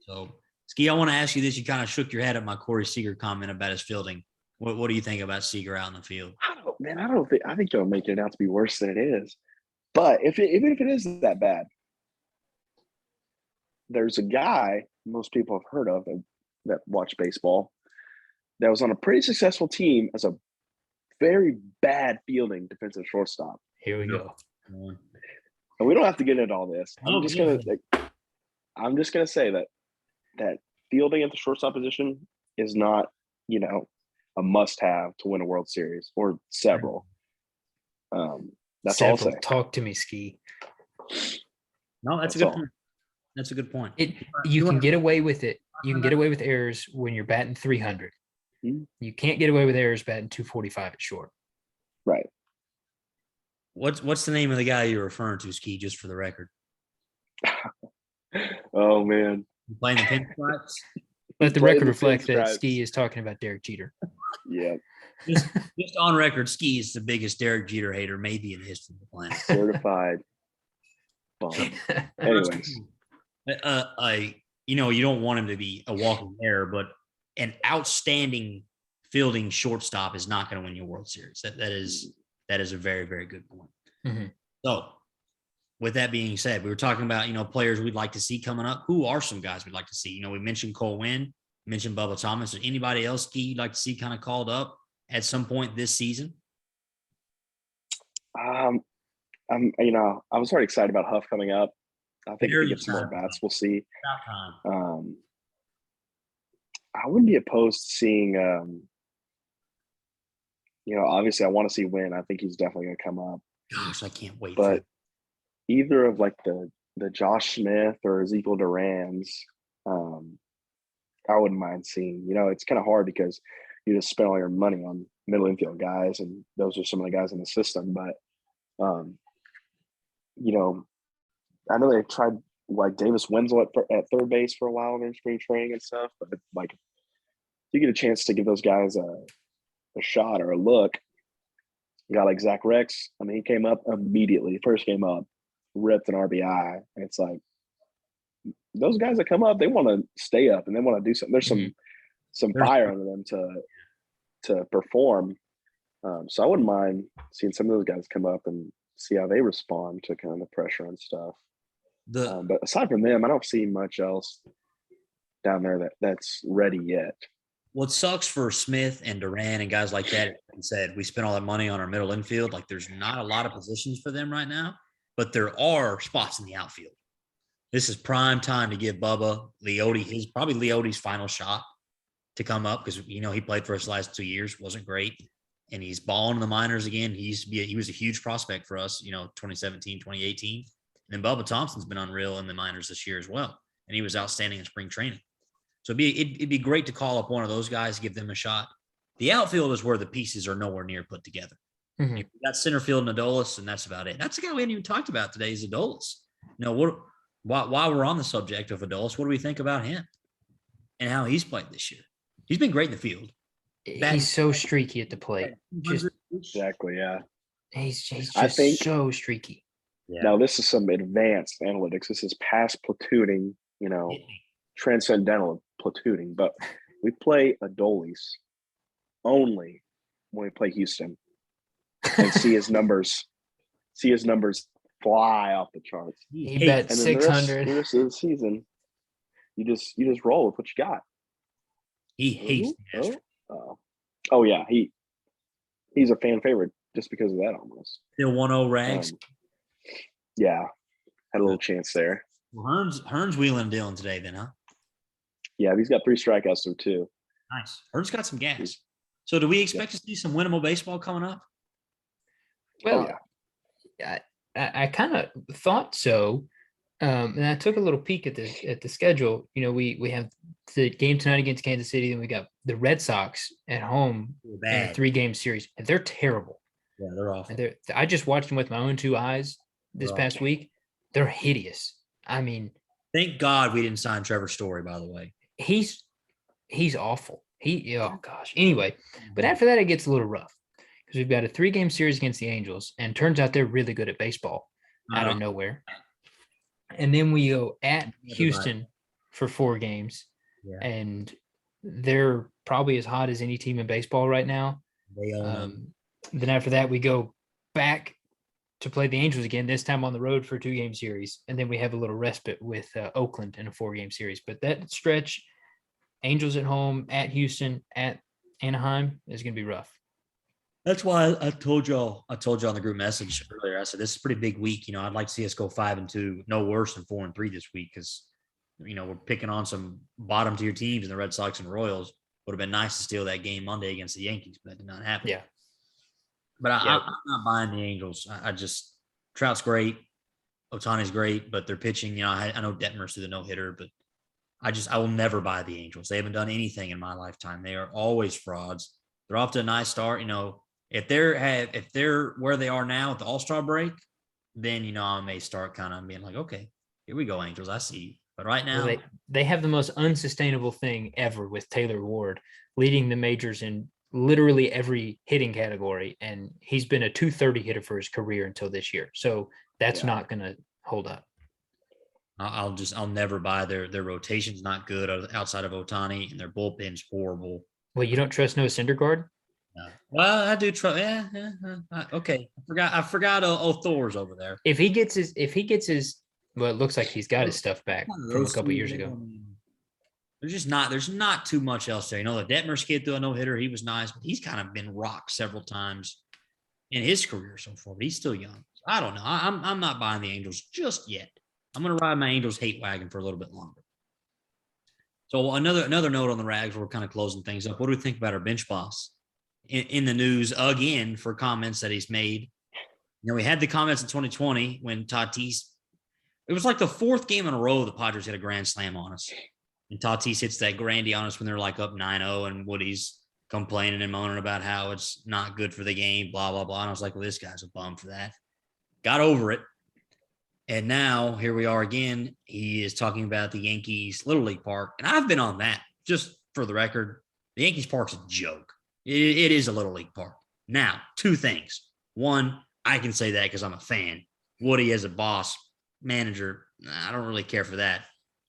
So, Ski, I want to ask you this. You kind of shook your head at my Corey Seager comment about his fielding. What do you think about Seager out in the field? I think you'll make it out to be worse than it is. But even if it is that bad, there's a guy most people have heard of that watch baseball that was on a pretty successful team as a very bad fielding defensive shortstop. Here we go. And we don't have to get into all this. I'm just gonna say that fielding at the shortstop position is not, a must-have to win a World Series or several. That's all I'll say. Talk to me, Ski. No, that's a good point. That's a good point. You can get away with it. You can get away with errors when you're batting 300. Mm-hmm. You can't get away with errors batting 245 at short. Right. What's the name of the guy you're referring to, Ski, just for the record? Oh, man. You playing the pinstripes? Let the record reflect that Ski is talking about Derek Jeter. Yeah. Just on record, Ski is the biggest Derek Jeter hater maybe in the history of the planet. Certified bum. Anyways. You don't want him to be a walking error, but an outstanding fielding shortstop is not going to win you a World Series. That is a very, very good point. Mm-hmm. So with that being said, we were talking about, players we'd like to see coming up. Who are some guys we'd like to see? We mentioned Cole Winn, mentioned Bubba Thomas. Is anybody else, Ski, you'd like to see kind of called up at some point this season? I'm already excited about Huff coming up. I think if he gets some more bats, we'll see. I wouldn't be opposed to seeing, obviously I want to see Win. I think he's definitely going to come up. Gosh, I can't wait. But either of like the Josh Smith or Ezekiel Durans, I wouldn't mind seeing. It's kind of hard because you just spend all your money on middle infield guys, and those are some of the guys in the system. But you know, I know they tried like Davis Wenzel at third base for a while during spring training and stuff, but like you get a chance to give those guys a shot or a look. A guy like Zach Rex, I mean, he came up immediately, first game up, ripped an RBI, and it's like those guys that come up, they want to stay up and they want to do something. There's some fire under them to perform. So I wouldn't mind seeing some of those guys come up and see how they respond to kind of the pressure and stuff. But aside from them, I don't see much else down there that's ready yet. What sucks for Smith and Duran and guys like that, like you said, we spent all that money on our middle infield. Like there's not a lot of positions for them right now, but there are spots in the outfield. This is prime time to give Bubba Leote probably Leote's final shot to come up because he played for us the last 2 years, wasn't great, and he's balling in the minors again. He was a huge prospect for us, 2017, 2018. And then Bubba Thompson's been unreal in the minors this year as well, and he was outstanding in spring training. So it'd be great to call up one of those guys, give them a shot. The outfield is where the pieces are nowhere near put together. Mm-hmm. You got center field and Adolis, and that's about it. That's the guy we hadn't even talked about today is Adolis. While we're on the subject of Adolis, what do we think about him and how he's played this year? He's been great in the field. He's so streaky at the plate. Exactly, yeah. He's just so streaky. Yeah. Now, this is some advanced analytics. This is past platooning, transcendental platooning. But we play Adolis only when we play Houston and see his numbers fly off the charts. He bet 600. The rest of the season, you just roll with what you got. He hates the Astros. Oh yeah, he's a fan favorite just because of that almost. Still 1-0 Rags. Yeah, had a little chance there. Well, Hearn's wheeling and dealing today then, huh? Yeah, he's got 3 strikeouts through 2. Nice. Hearn's got some gas. So do we expect to see some winnable baseball coming up? Well, I kind of thought so. And I took a little peek at the schedule. We have the game tonight against Kansas City, and we got the Red Sox at home in a 3-game series, and they're terrible. Yeah, they're awful. And I just watched them with my own 2 eyes this past week. They're hideous. I mean, thank God we didn't sign Trevor Story, by the way. He's awful. Oh gosh. Anyway, but after that, it gets a little rough because we've got a 3-game series against the Angels, and turns out they're really good at baseball out of nowhere. And then we go at Houston for 4 games, and they're probably as hot as any team in baseball right now. Then after that, we go back to play the Angels again, this time on the road for a 2-game series. And then we have a little respite with Oakland in a 4-game series. But that stretch, Angels at home, at Houston, at Anaheim, is going to be rough. That's why I told y'all on the group message earlier. I said, this is a pretty big week. I'd like to see us go 5-2, no worse than 4-3 this week. Cause we're picking on some bottom tier teams in the Red Sox and Royals. Would have been nice to steal that game Monday against the Yankees, but that did not happen. Yeah. But I'm not buying the Angels. Trout's great. Ohtani's great, but they're pitching, I know Detmer's through the no-hitter, but I will never buy the Angels. They haven't done anything in my lifetime. They are always frauds. They're off to a nice start. If they're where they are now at the All-Star break, then, I may start kind of being like, okay, here we go, Angels. I see you. But right now, they have the most unsustainable thing ever with Taylor Ward leading the majors in literally every hitting category. And he's been a 230 hitter for his career until this year. So that's not going to hold up. I'll never buy their rotation's not good outside of Ohtani, and their bullpen's horrible. Well, you don't trust Noah Syndergaard? No. Well, I do trust. Okay. I forgot. Thor's over there. If he gets his, well, it looks like he's got his stuff back from a couple years ago. There's not too much else there. The Detmer's kid threw a no-hitter. He was nice, but he's kind of been rocked several times in his career so far, but he's still young. So I don't know. I'm not buying the Angels just yet. I'm going to ride my Angels hate wagon for a little bit longer. So another note on the Rags, we're kind of closing things up. What do we think about our bench boss in the news again for comments that he's made? We had the comments in 2020 when Tatis, it was like the 4th game in a row the Padres hit a grand slam on us. And Tatis hits that grandy on us when they're like up 9-0, and Woody's complaining and moaning about how it's not good for the game, blah, blah, blah. And I was like, well, this guy's a bum for that. Got over it. And now here we are again. He is talking about the Yankees Little League Park. And I've been on that, just for the record. The Yankees Park's a joke. It is a Little League Park. Now, two things. One, I can say that because I'm a fan. Woody as a boss, manager, I don't really care for that.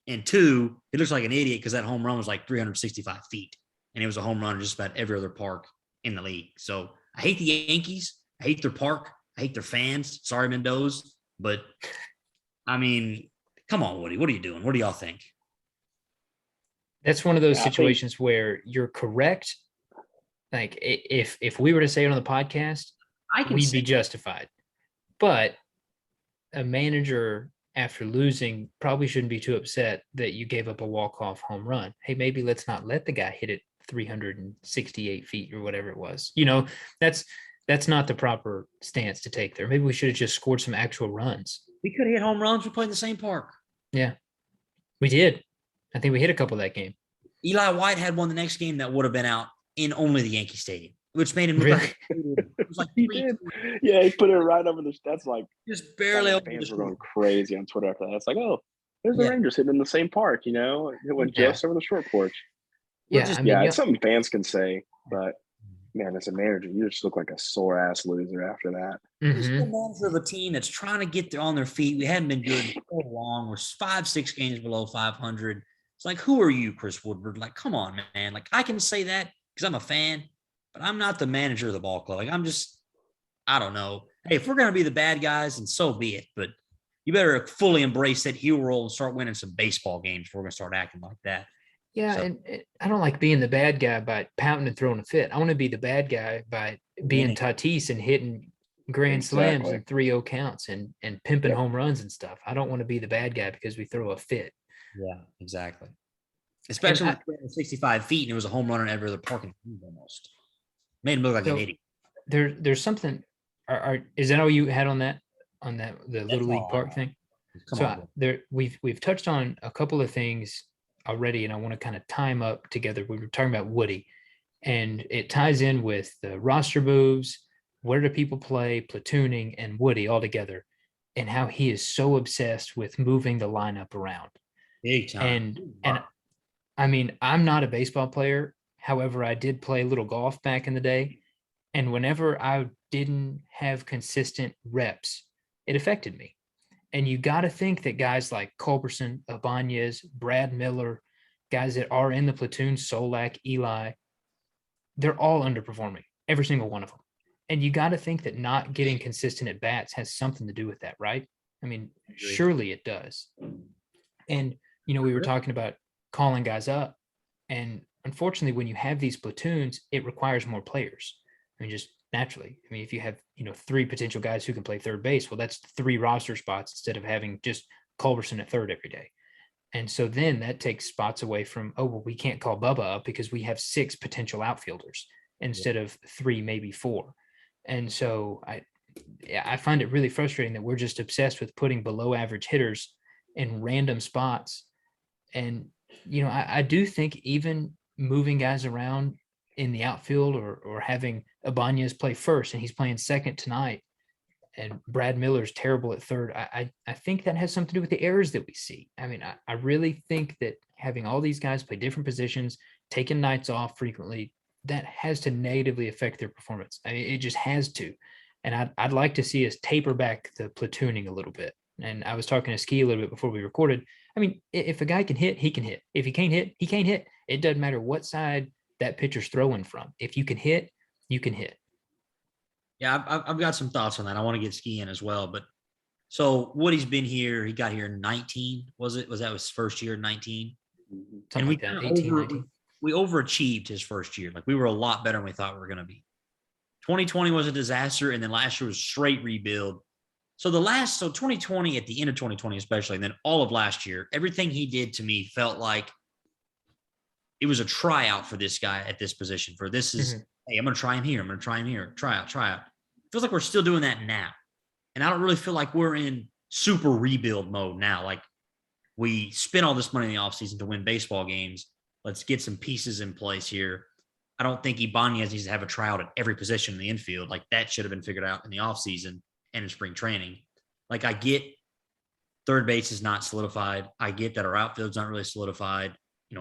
And two, he looks like an idiot because that home run was like 365 feet. And it was a home run in just about every other park in the league. So I hate the Yankees. I hate their park. I hate their fans. Sorry, Mendoza. But, I mean, come on, Woody. What are you doing? What do y'all think? That's one of those situations where you're correct. Like, if we were to say it on the podcast, we'd be justified. But a manager, after losing, probably shouldn't be too upset that you gave up a walk-off home run. Hey, maybe let's not let the guy hit it 368 feet or whatever it was. You know, that's not the proper stance to take there. Maybe we should have just scored some actual runs. We could have hit home runs. We played in the same park. Yeah, we did. I think we hit a couple that game. Eli White had one the next game that would have been out in only the Yankee Stadium, which made him look Really? it was like He did. Yeah, he put it right over the. That's like just barely over fans the were going crazy on Twitter after that. It's like, oh, there's the Rangers hitting in the same park. You know, it went just over the short porch. It's something fans can say, but man, as a manager, you just look like a sore ass loser after that. He's the manager of a team that's trying to get on their feet. We hadn't been good so long. We're 5-6 games below 500. It's like, who are you, Chris Woodward? Like, come on, man. Like, I can say that because I'm a fan, but I'm not the manager of the ball club. Like, I don't know. Hey, if we're going to be the bad guys, then so be it. But you better fully embrace that heel role and start winning some baseball games before we're going to start acting like that. Yeah, and I don't like being the bad guy by pouting and throwing a fit. I want to be the bad guy by being Tatis and hitting grand slams and 3-0 counts and pimping home runs and stuff. I don't want to be the bad guy because we throw a fit. Yeah, exactly. Especially with 65 feet, and it was a home run in every other park in the almost. Made him look like an idiot. There's something. Is that all you had on that the Little League Park thing? We've touched on a couple of things already, and I want to kind of time up together. We were talking about Woody, and it ties in with the roster moves, where do people play, platooning, and Woody all together, and how he is so obsessed with moving the lineup around. Big time. And I mean, I'm not a baseball player. However, I did play a little golf back in the day, and whenever I didn't have consistent reps, it affected me. And you got to think that guys like Culberson, Ibanez, Brad Miller, guys that are in the platoon, Solak, Eli, they're all underperforming, every single one of them. And you got to think that not getting consistent at bats has something to do with that, right? I mean, surely it does. And, you know, we were talking about calling guys up. And unfortunately, when you have these platoons, it requires more players. I mean, just naturally. I mean, if you have, 3 potential guys who can play third base, well, that's 3 roster spots instead of having just Culberson at third every day. And so then that takes spots away from, we can't call Bubba up because we have 6 potential outfielders instead of 3, maybe 4. And so I find it really frustrating that we're just obsessed with putting below average hitters in random spots. And, I do think even moving guys around in the outfield or having Ibanez play first and he's playing second tonight and Brad Miller's terrible at third. I think that has something to do with the errors that we see. I mean, I really think that having all these guys play different positions, taking nights off frequently, that has to negatively affect their performance. I mean, it just has to. And I'd like to see us taper back the platooning a little bit. And I was talking to Ski a little bit before we recorded. I mean, if a guy can hit, he can hit. If he can't hit, he can't hit. It doesn't matter what side that pitcher's throwing from. If you can hit, you can hit. Yeah, I've got some thoughts on that. I want to get Ski in as well. But so Woody's been here. He got here in 19. Was that his first year in 19? Something like that, 18, 19. We overachieved his first year. Like we were a lot better than we thought we were going to be. 2020 was a disaster. And then last year was straight rebuild. So 2020 at the end of 2020, especially, and then all of last year, everything he did to me felt like it was a tryout for this guy at this position. Hey, I'm going to try him here. I'm going to try him here. Tryout. Feels like we're still doing that now. And I don't really feel like we're in super rebuild mode now. Like we spent all this money in the offseason to win baseball games. Let's get some pieces in place here. I don't think Ibanez needs to have a tryout at every position in the infield. Like that should have been figured out in the offseason and in spring training. Like I get third base is not solidified. I get that our outfield's not really solidified.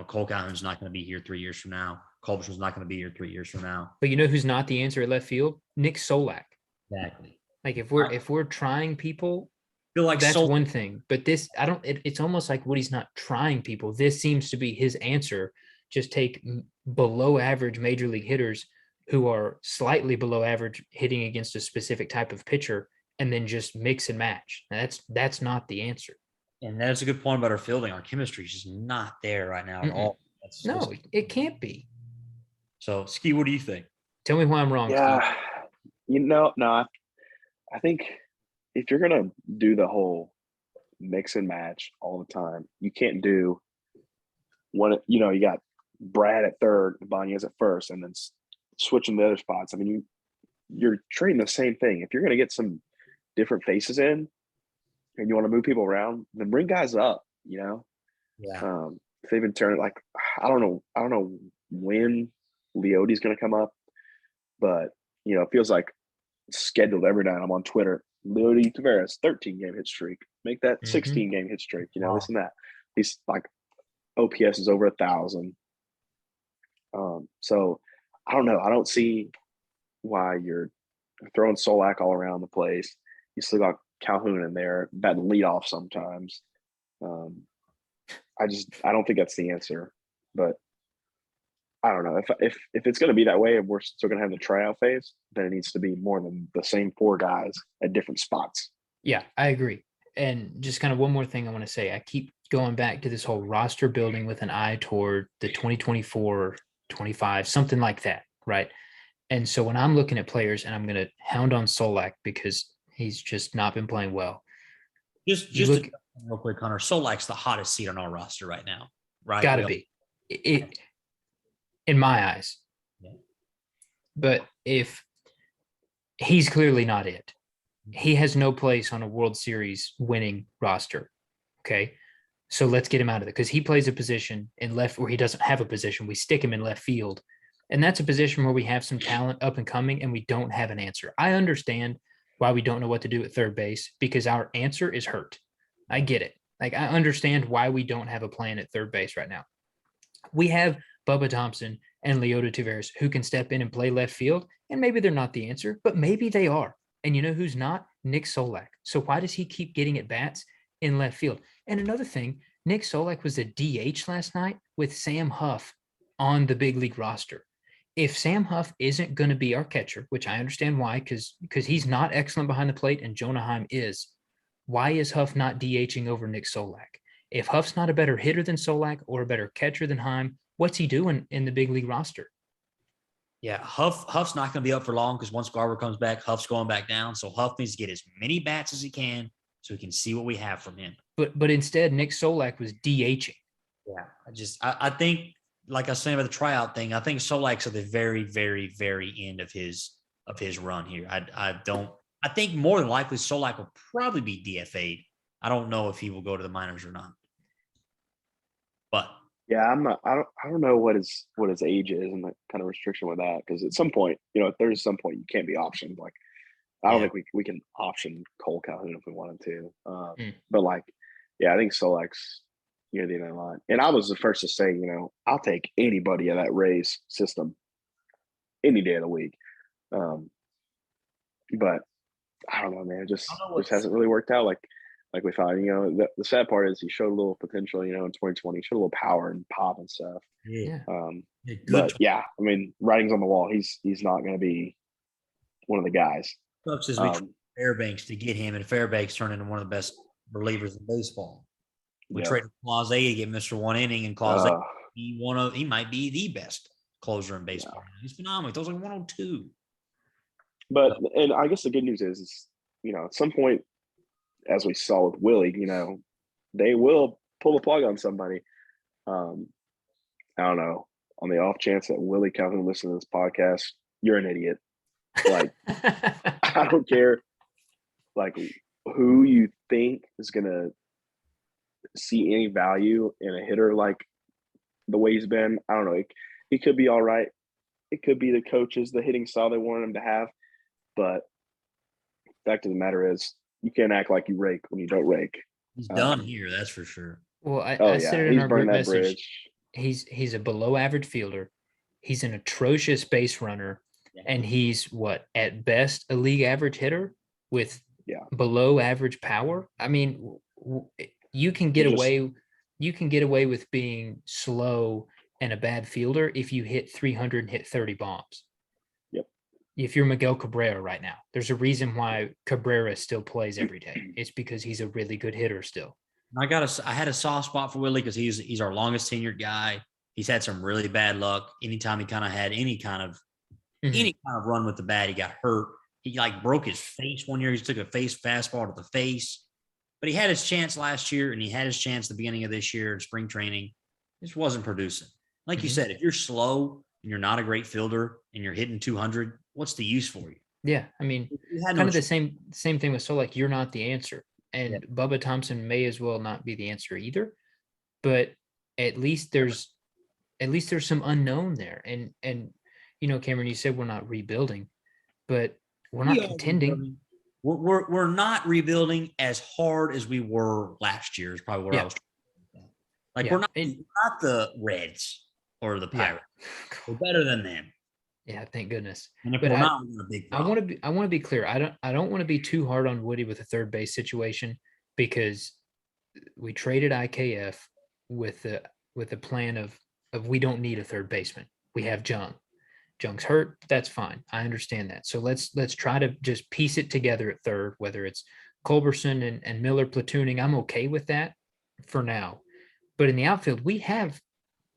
Cole Calhoun's not going to be here 3 years from now. Culber's not going to be here 3 years from now. But you know who's not the answer at left field? Nick Solak. Exactly. Like if we're trying people, feel like that's one thing. But this, it's almost like Woody's not trying people. This seems to be his answer. Just take below average major league hitters who are slightly below average hitting against a specific type of pitcher and then just mix and match. That's not the answer. And that's a good point about our fielding. Our chemistry is just not there right now at all. No, it can't be. So, Ski, what do you think? Tell me why I'm wrong, Yeah, Ski. no, I think if you're going to do the whole mix and match all the time, you can't do one, you got Brad at third, Ibanez at first, and then switching the other spots. I mean, you're treating the same thing. If you're going to get some different faces in and you want to move people around, then bring guys up, Yeah. If they've been turning, like, I don't know when Leote's going to come up, but, it feels like scheduled every night. I'm on Twitter. Leody Taveras, 13-game hit streak. Make that 16-game hit streak, this and that. He's like, OPS is over 1,000. So I don't know. I don't see why you're throwing Solak all around the place. You still got Calhoun in there, batting leadoff sometimes. I don't think that's the answer, but I don't know if it's going to be that way and we're still going to have the tryout phase, then it needs to be more than the same 4 guys at different spots. Yeah, I agree. And just kind of one more thing I want to say. I keep going back to this whole roster building with an eye toward the 2024, 25, something like that, right? And so when I'm looking at players, and I'm going to hound on Solak because he's just not been playing well. Just real quick, Connor, Solak's the hottest seat on our roster right now, right? Got to be. It in my eyes. Yeah. But if he's clearly not it, he has no place on a World Series winning roster. Okay. So let's get him out of it because he plays a position in left where he doesn't have a position. We stick him in left field. And that's a position where we have some talent up and coming and we don't have an answer. I understand why we don't know what to do at third base because our answer is hurt. I get it. Like I understand why we don't have a plan at third base right now. We have Bubba Thompson and Leody Taveras who can step in and play left field. And maybe they're not the answer, but maybe they are. And you know who's not? Nick Solak. So why does he keep getting at bats in left field? And another thing, Nick Solak was a DH last night with Sam Huff on the big league roster. If Sam Huff isn't going to be our catcher, which I understand why, because he's not excellent behind the plate and Jonah Heim is, why is Huff not DHing over Nick Solak? If Huff's not a better hitter than Solak or a better catcher than Heim, what's he doing in the big league roster? Yeah, Huff's not going to be up for long because once Garver comes back, Huff's going back down. So Huff needs to get as many bats as he can so we can see what we have from him. But instead, Nick Solak was DHing. Yeah, I think, like I was saying about the tryout thing, I think Solak's at the very, very, very end of his run here. I think more than likely Solak will probably be DFA'd. I don't know if he will go to the minors or not. But yeah, I don't know what his age is and the kind of restriction with that, because at some point, there's some point you can't be optioned. Like I don't think we can option Cole Calhoun if we wanted to. But like, yeah, I think Solak's near the end of the line. And I was the first to say, I'll take anybody in that Rays system any day of the week. But I don't know, man. It just hasn't really worked out like we thought. The sad part is he showed a little potential, in 2020. He showed a little power and pop and stuff. Yeah. But yeah, I mean, writing's on the wall. He's not going to be one of the guys. Sucks as we tried Fairbanks to get him, and Fairbanks turned into one of the best relievers in baseball. We traded Clause A to get Mr. One Inning, and Clause A, he might be the best closer in baseball. Yeah. He's phenomenal. He throws like 102. But and I guess the good news is at some point, as we saw with Willie, they will pull the plug on somebody. I don't know. On the off chance that Willie Calhoun listens to this podcast, you're an idiot. Like, I don't care, like, who you think is gonna see any value in a hitter like the way he's been. I don't know. He could be all right. It could be the coaches, the hitting style they wanted him to have. But fact of the matter is, you can't act like you rake when you don't rake. He's done here, that's for sure. Well, I said it in he's our burned group that message. bridge. He's a below average fielder. He's an atrocious base runner, and he's what at best a league average hitter with below average power. I mean, you can get away with being slow and a bad fielder if you hit 300 and hit 30 bombs. Yep. If you're Miguel Cabrera right now, there's a reason why Cabrera still plays every day. It's because he's a really good hitter still. I had a soft spot for Willie because he's our longest tenured guy. He's had some really bad luck. Anytime he kind of had any kind of run with the bat, he got hurt. He like broke his face one year. He took a face fastball to the face, but he had his chance last year, and he had his chance at the beginning of this year in spring training. Just wasn't producing. Like you said, if you're slow and you're not a great fielder and you're hitting 200, what's the use for you? Yeah, I mean, kind of the same thing with Solak. You're not the answer. And Bubba Thompson may as well not be the answer either, but at least there's some unknown there. And Cameron, you said we're not rebuilding, but we're not contending. We're not rebuilding as hard as we were last year. Is probably where I was. We're not the Reds or the Pirates. We're better than them. Yeah, thank goodness. And if we're not, we're a big problem. I want to be clear. I don't want to be too hard on Woody with the third base situation, because we traded IKF with the plan of we don't need a third baseman. We have Jung. Jung's hurt. That's fine. I understand that. So let's try to just piece it together at third, whether it's Culberson and Miller platooning. I'm okay with that for now. But in the outfield, we have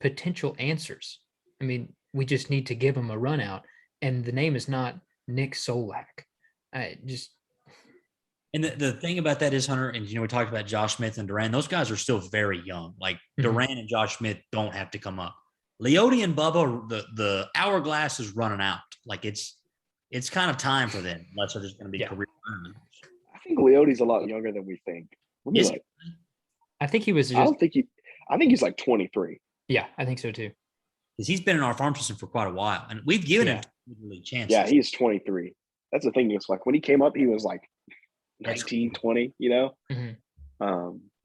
potential answers. I mean, we just need to give him a run out, and the name is not Nick Solak. And the thing about that is, Hunter, and we talked about Josh Smith and Duran. Those guys are still very young. Like Duran and Josh Smith don't have to come up. Leote and Bubba, the hourglass is running out. Like it's kind of time for them, unless they're just going to be career runners. I think Leote's a lot younger than we think. I think he was. I think he's like 23. Yeah, I think so too. Because he's been in our farm system for quite a while, and we've given him chances. Yeah, he's 23. That's the thing. It's like when he came up, he was like 19, 20. Yeah,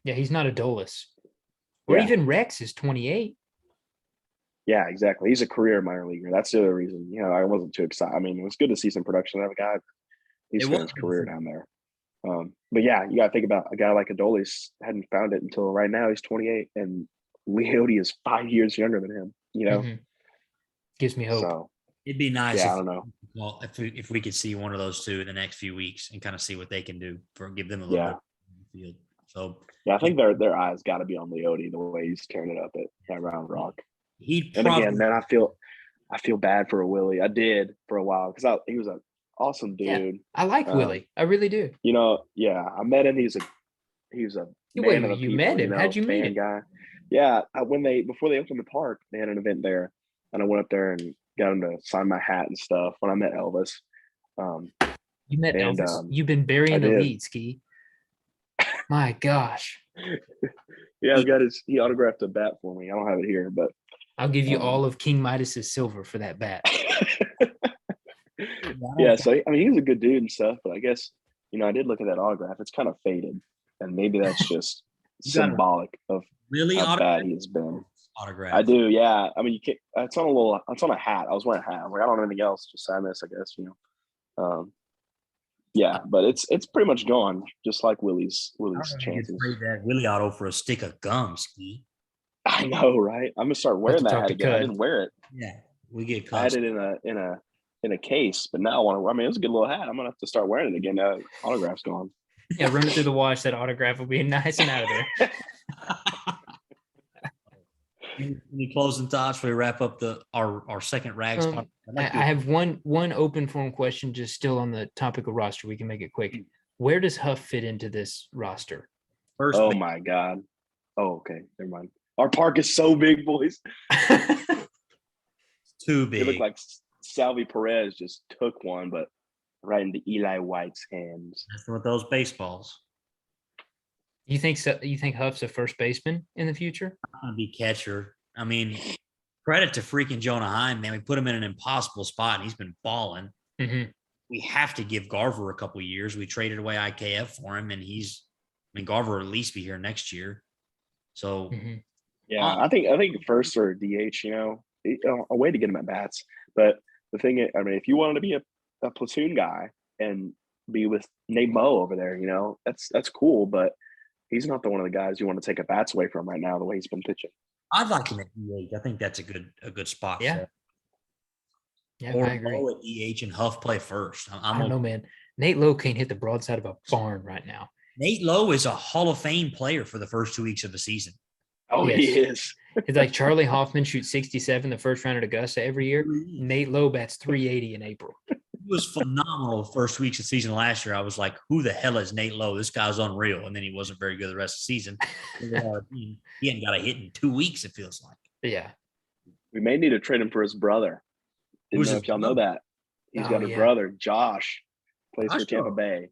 he's not a Adolis. Or even Rex is 28. Yeah, exactly. He's a career minor leaguer. That's the other reason. I wasn't too excited. I mean, it was good to see some production out of a guy. He's spent his career down there. But yeah, you got to think about a guy like Adolis hadn't found it until right now. He's 28, and Leote is 5 years younger than him. Gives me hope. So, it'd be nice. Yeah, I don't know. Well, if we could see one of those two in the next few weeks and kind of see what they can do give them a little bit of field. So yeah, I think their eyes got to be on Leote the way he's tearing it up at Round Rock. Again, man, I feel bad for Willie. I did for a while because he was an awesome dude. Yeah, I like Willie. I really do. I met him. He was a man of the people, met him. How'd you meet him? Guy. Yeah, before they opened the park, they had an event there, and I went up there and got him to sign my hat and stuff. When I met Elvis, you met Elvis. You've been burying the lead, Ski. My gosh. Yeah, he autographed a bat for me. I don't have it here, but I'll give you all of King Midas's silver for that bat. Yeah, so I mean, he was a good dude and stuff, but I guess I did look at that autograph. It's kind of faded, and maybe that's just symbolic of how bad he's been. Autograph. I do, yeah. I mean, you can't. It's on a hat. I was wearing a hat. I was like, I don't have anything else. Just sign this, I guess. Yeah, but it's pretty much gone, just like Willie's chances. Trade that Willie auto for a stick of gum, Ski. I know, right? I'm gonna start wearing that hat again. I didn't wear it. Yeah, we get caught. I had it in a case, but now I want to. I mean, it was a good little hat. I'm gonna have to start wearing it again now. Autograph's gone. Yeah, run it through the wash. That autograph will be nice and out of there. Any closing thoughts before we wrap up our second rags? I have one open form question, just still on the topic of roster. We can make it quick. Where does Huff fit into this roster? My God. Oh, okay. Never mind. Our park is so big, boys. Too big. It looked like Salvi Perez just took one, but right into Eli White's hands. That's with those baseballs. You think so? You think Huff's a first baseman in the future? I'm gonna be catcher. I mean, credit to freaking Jonah Heim, man. We put him in an impossible spot, and he's been balling. Mm-hmm. We have to give Garver a couple years. We traded away IKF for him, and Garver will at least be here next year. So, yeah, I think first or DH, a way to get him at bats. But the thing is, I mean, if you wanted to be a platoon guy and be with Nate Mo over there, that's cool. But he's not the one of the guys you want to take at bats away from right now, the way he's been pitching. I'd like him at DH. I think that's a good spot. Yeah. For him. Yeah, Or I agree. Lowe at DH and Huff play first. I don't know, man. Nate Lowe can't hit the broadside of a barn right now. Nate Lowe is a Hall of Fame player for the first 2 weeks of the season. Oh, Yes. he is. It's like Charlie Hoffman shoots 67 the first round at Augusta every year. Nate Lowe bats 380 in April. He was phenomenal the first weeks of the season last year. I was like, who the hell is Nate Lowe? This guy's unreal. And then he wasn't very good the rest of the season. He hadn't got a hit in 2 weeks, it feels like. Yeah. We may need to trade him for his brother. Didn't know if y'all know that. He's got a brother, Josh, plays for Tampa Bay.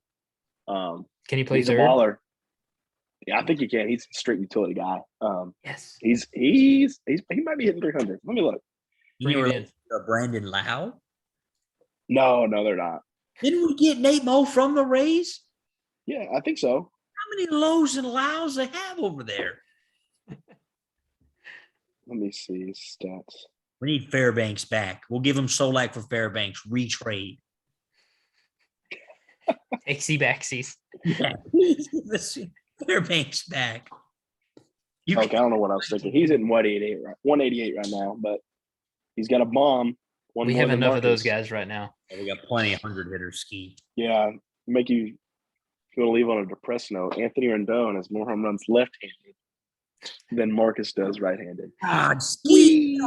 Can he play he's third? a baller. Yeah, I think he can. He's a straight utility guy. Yes. He might be hitting 300. Let me look. You know Brandon Lau? No, they're not. Didn't we get Nate Mo from the Rays? Yeah, I think so. How many Lows and Laus they have over there? Let me see stats. We need Fairbanks back. We'll give him Solak for Fairbanks. Retrade. AC backsies. Yeah, please give us Fairbanks back. I don't know what I was thinking. He's hitting 188 right now, but he's got a bomb. We have enough of those guys right now. We got plenty of 100-hitters, Ski. Yeah, if you want to leave on a depressed note, Anthony Rendon has more home runs left-handed than Marcus does right-handed. God, Ski.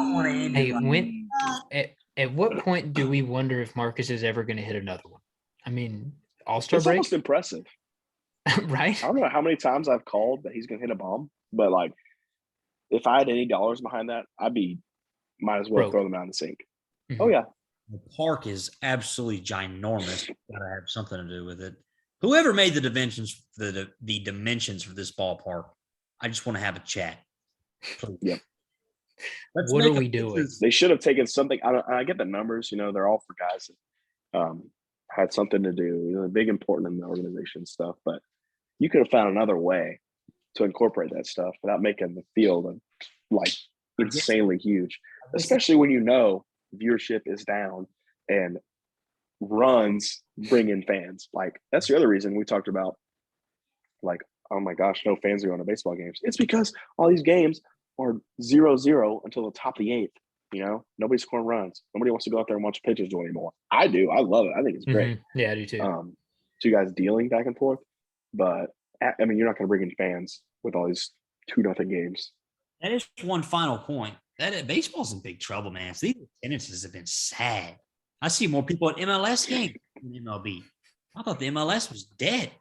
Hey, at what point do we wonder if Marcus is ever going to hit another one? I mean, All-Star It's break, almost impressive. right? I don't know how many times I've called that he's going to hit a bomb, but like, if I had any dollars behind that, might as well throw them out in the sink. Mm-hmm. Oh yeah, the park is absolutely ginormous. Got to have something to do with it. Whoever made the dimensions, the dimensions for this ballpark, I just want to have a chat. Please. Yeah. What are we doing? They should have taken something. I get the numbers. They're all for guys that had something to do. Big important in the organization and stuff. But you could have found another way to incorporate that stuff without making the field like insanely huge, especially when viewership is down and runs bring in fans. Like, that's the other reason we talked about, like, oh my gosh, no fans are going to baseball games. It's because all these games are 0-0 until the top of the eighth. Nobody's scoring runs. Nobody wants to go out there and watch pitches do anymore. I do. I love it. I think it's great. Mm-hmm. Yeah, I do too. Two guys dealing back and forth, but I mean, you're not going to bring in fans with all these 2-0 games. That is one final point. That baseball's in big trouble, man. So these attendances have been sad. I see more people at MLS games than MLB. I thought the MLS was dead.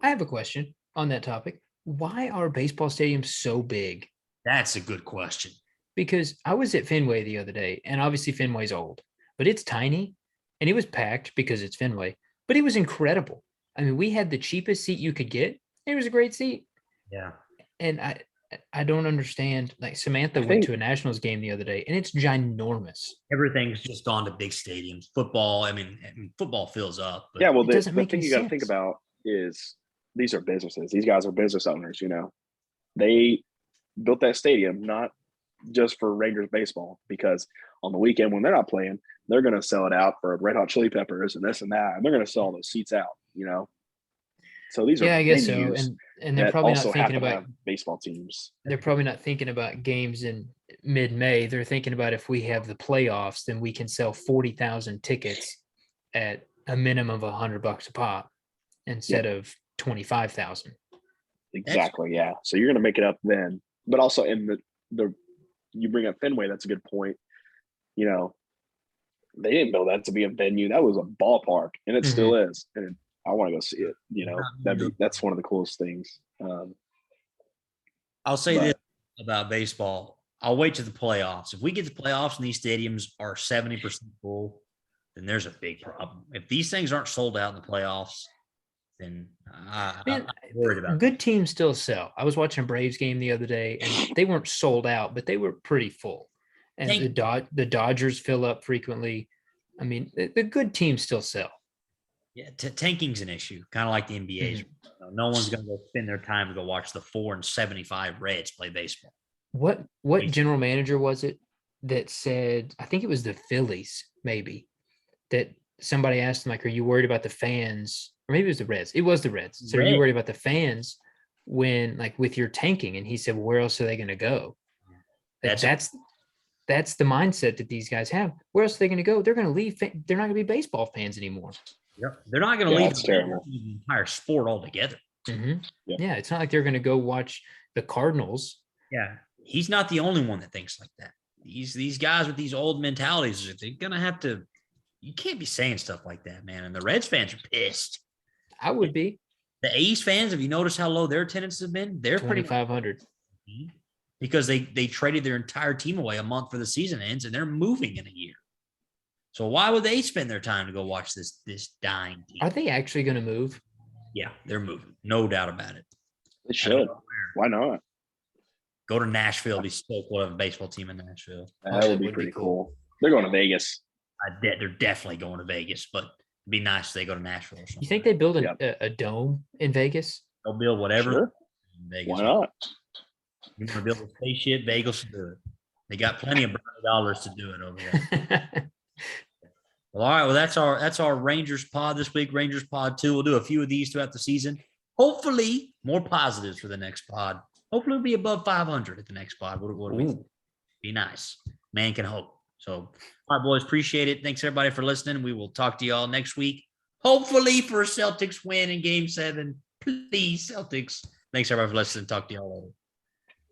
I have a question on that topic. Why are baseball stadiums so big? That's a good question. Because I was at Fenway the other day, and obviously Fenway's old, but it's tiny, and it was packed because it's Fenway, but it was incredible. I mean, we had the cheapest seat you could get. It was a great seat. Yeah. And I don't understand. Like, Samantha went to a Nationals game the other day, and it's ginormous. Everything's just gone to big stadiums. Football, I mean football fills up. But yeah, well, the thing you got to think about is these are businesses. These guys are business owners, They built that stadium not just for Rangers baseball, because on the weekend when they're not playing, they're going to sell it out for Red Hot Chili Peppers and this and that, and they're going to sell those seats out, So these are I guess so. And they're probably not thinking about baseball teams. They're probably not thinking about games in mid-May. They're thinking about, if we have the playoffs, then we can sell 40,000 tickets at a minimum of $100 a pop instead of 25,000. Exactly. Yeah. So you're going to make it up then, but also in the you bring up Fenway. That's a good point. They didn't build that to be a venue. That was a ballpark, and it still is. And I want to go see it. That's one of the coolest things. I'll say this about baseball. I'll wait to the playoffs. If we get the playoffs and these stadiums are 70% full, then there's a big problem. If these things aren't sold out in the playoffs, and Man, I'm worried about good teams still sell. I was watching a Braves game the other day, and they weren't sold out, but they were pretty full. And the Dodgers fill up frequently. I mean, the good teams still sell. Yeah, tanking's an issue, kind of like the NBA. Mm-hmm. No one's going to go spend their time to go watch the 4-75 Reds play baseball. What general manager was it that said? I think it was the Phillies, maybe, that somebody asked him, like, "Are you worried about the fans?" Or maybe it was the Reds. It was the Reds. So, are you worried about the fans when, like, with your tanking? And he said, well, "Where else are they going to go?" Like, that's the mindset that these guys have. Where else are they going to go? They're going to leave. They're not going to be baseball fans anymore. Yep. They're not going to leave the entire sport altogether. Mm-hmm. Yeah, it's not like they're going to go watch the Cardinals. Yeah, he's not the only one that thinks like that. These guys with these old mentalities, they're going to have to. You can't be saying stuff like that, man. And the Reds fans are pissed. I would be. The A's fans, have you noticed how low their attendances have been? They're 2,500. Because they traded their entire team away a month for the season ends, and they're moving in a year. So why would they spend their time to go watch this dying team? Are they actually going to move? Yeah, they're moving. No doubt about it. They should. Why not? Go to Nashville. Be so cool to have a baseball team in Nashville. That would be pretty cool. They're going to Vegas. They're definitely going to Vegas, but it'd be nice if they go to Nashville or something. You think they build a dome in Vegas? They'll build whatever. Sure. In Vegas. Why not? You want to build a spaceship? Vegas will do it. They got plenty of dollars to do it over there. Well, all right. Well, that's our Rangers pod this week. Rangers pod 2. We'll do a few of these throughout the season. Hopefully, more positives for the next pod. Hopefully, we'll be above 500 at the next pod. What do we think? Be nice. Man can hope. So, all right, boys, appreciate it. Thanks, everybody, for listening. We will talk to you all next week. Hopefully, for a Celtics win in Game 7. Please, Celtics. Thanks, everybody, for listening. Talk to you all later.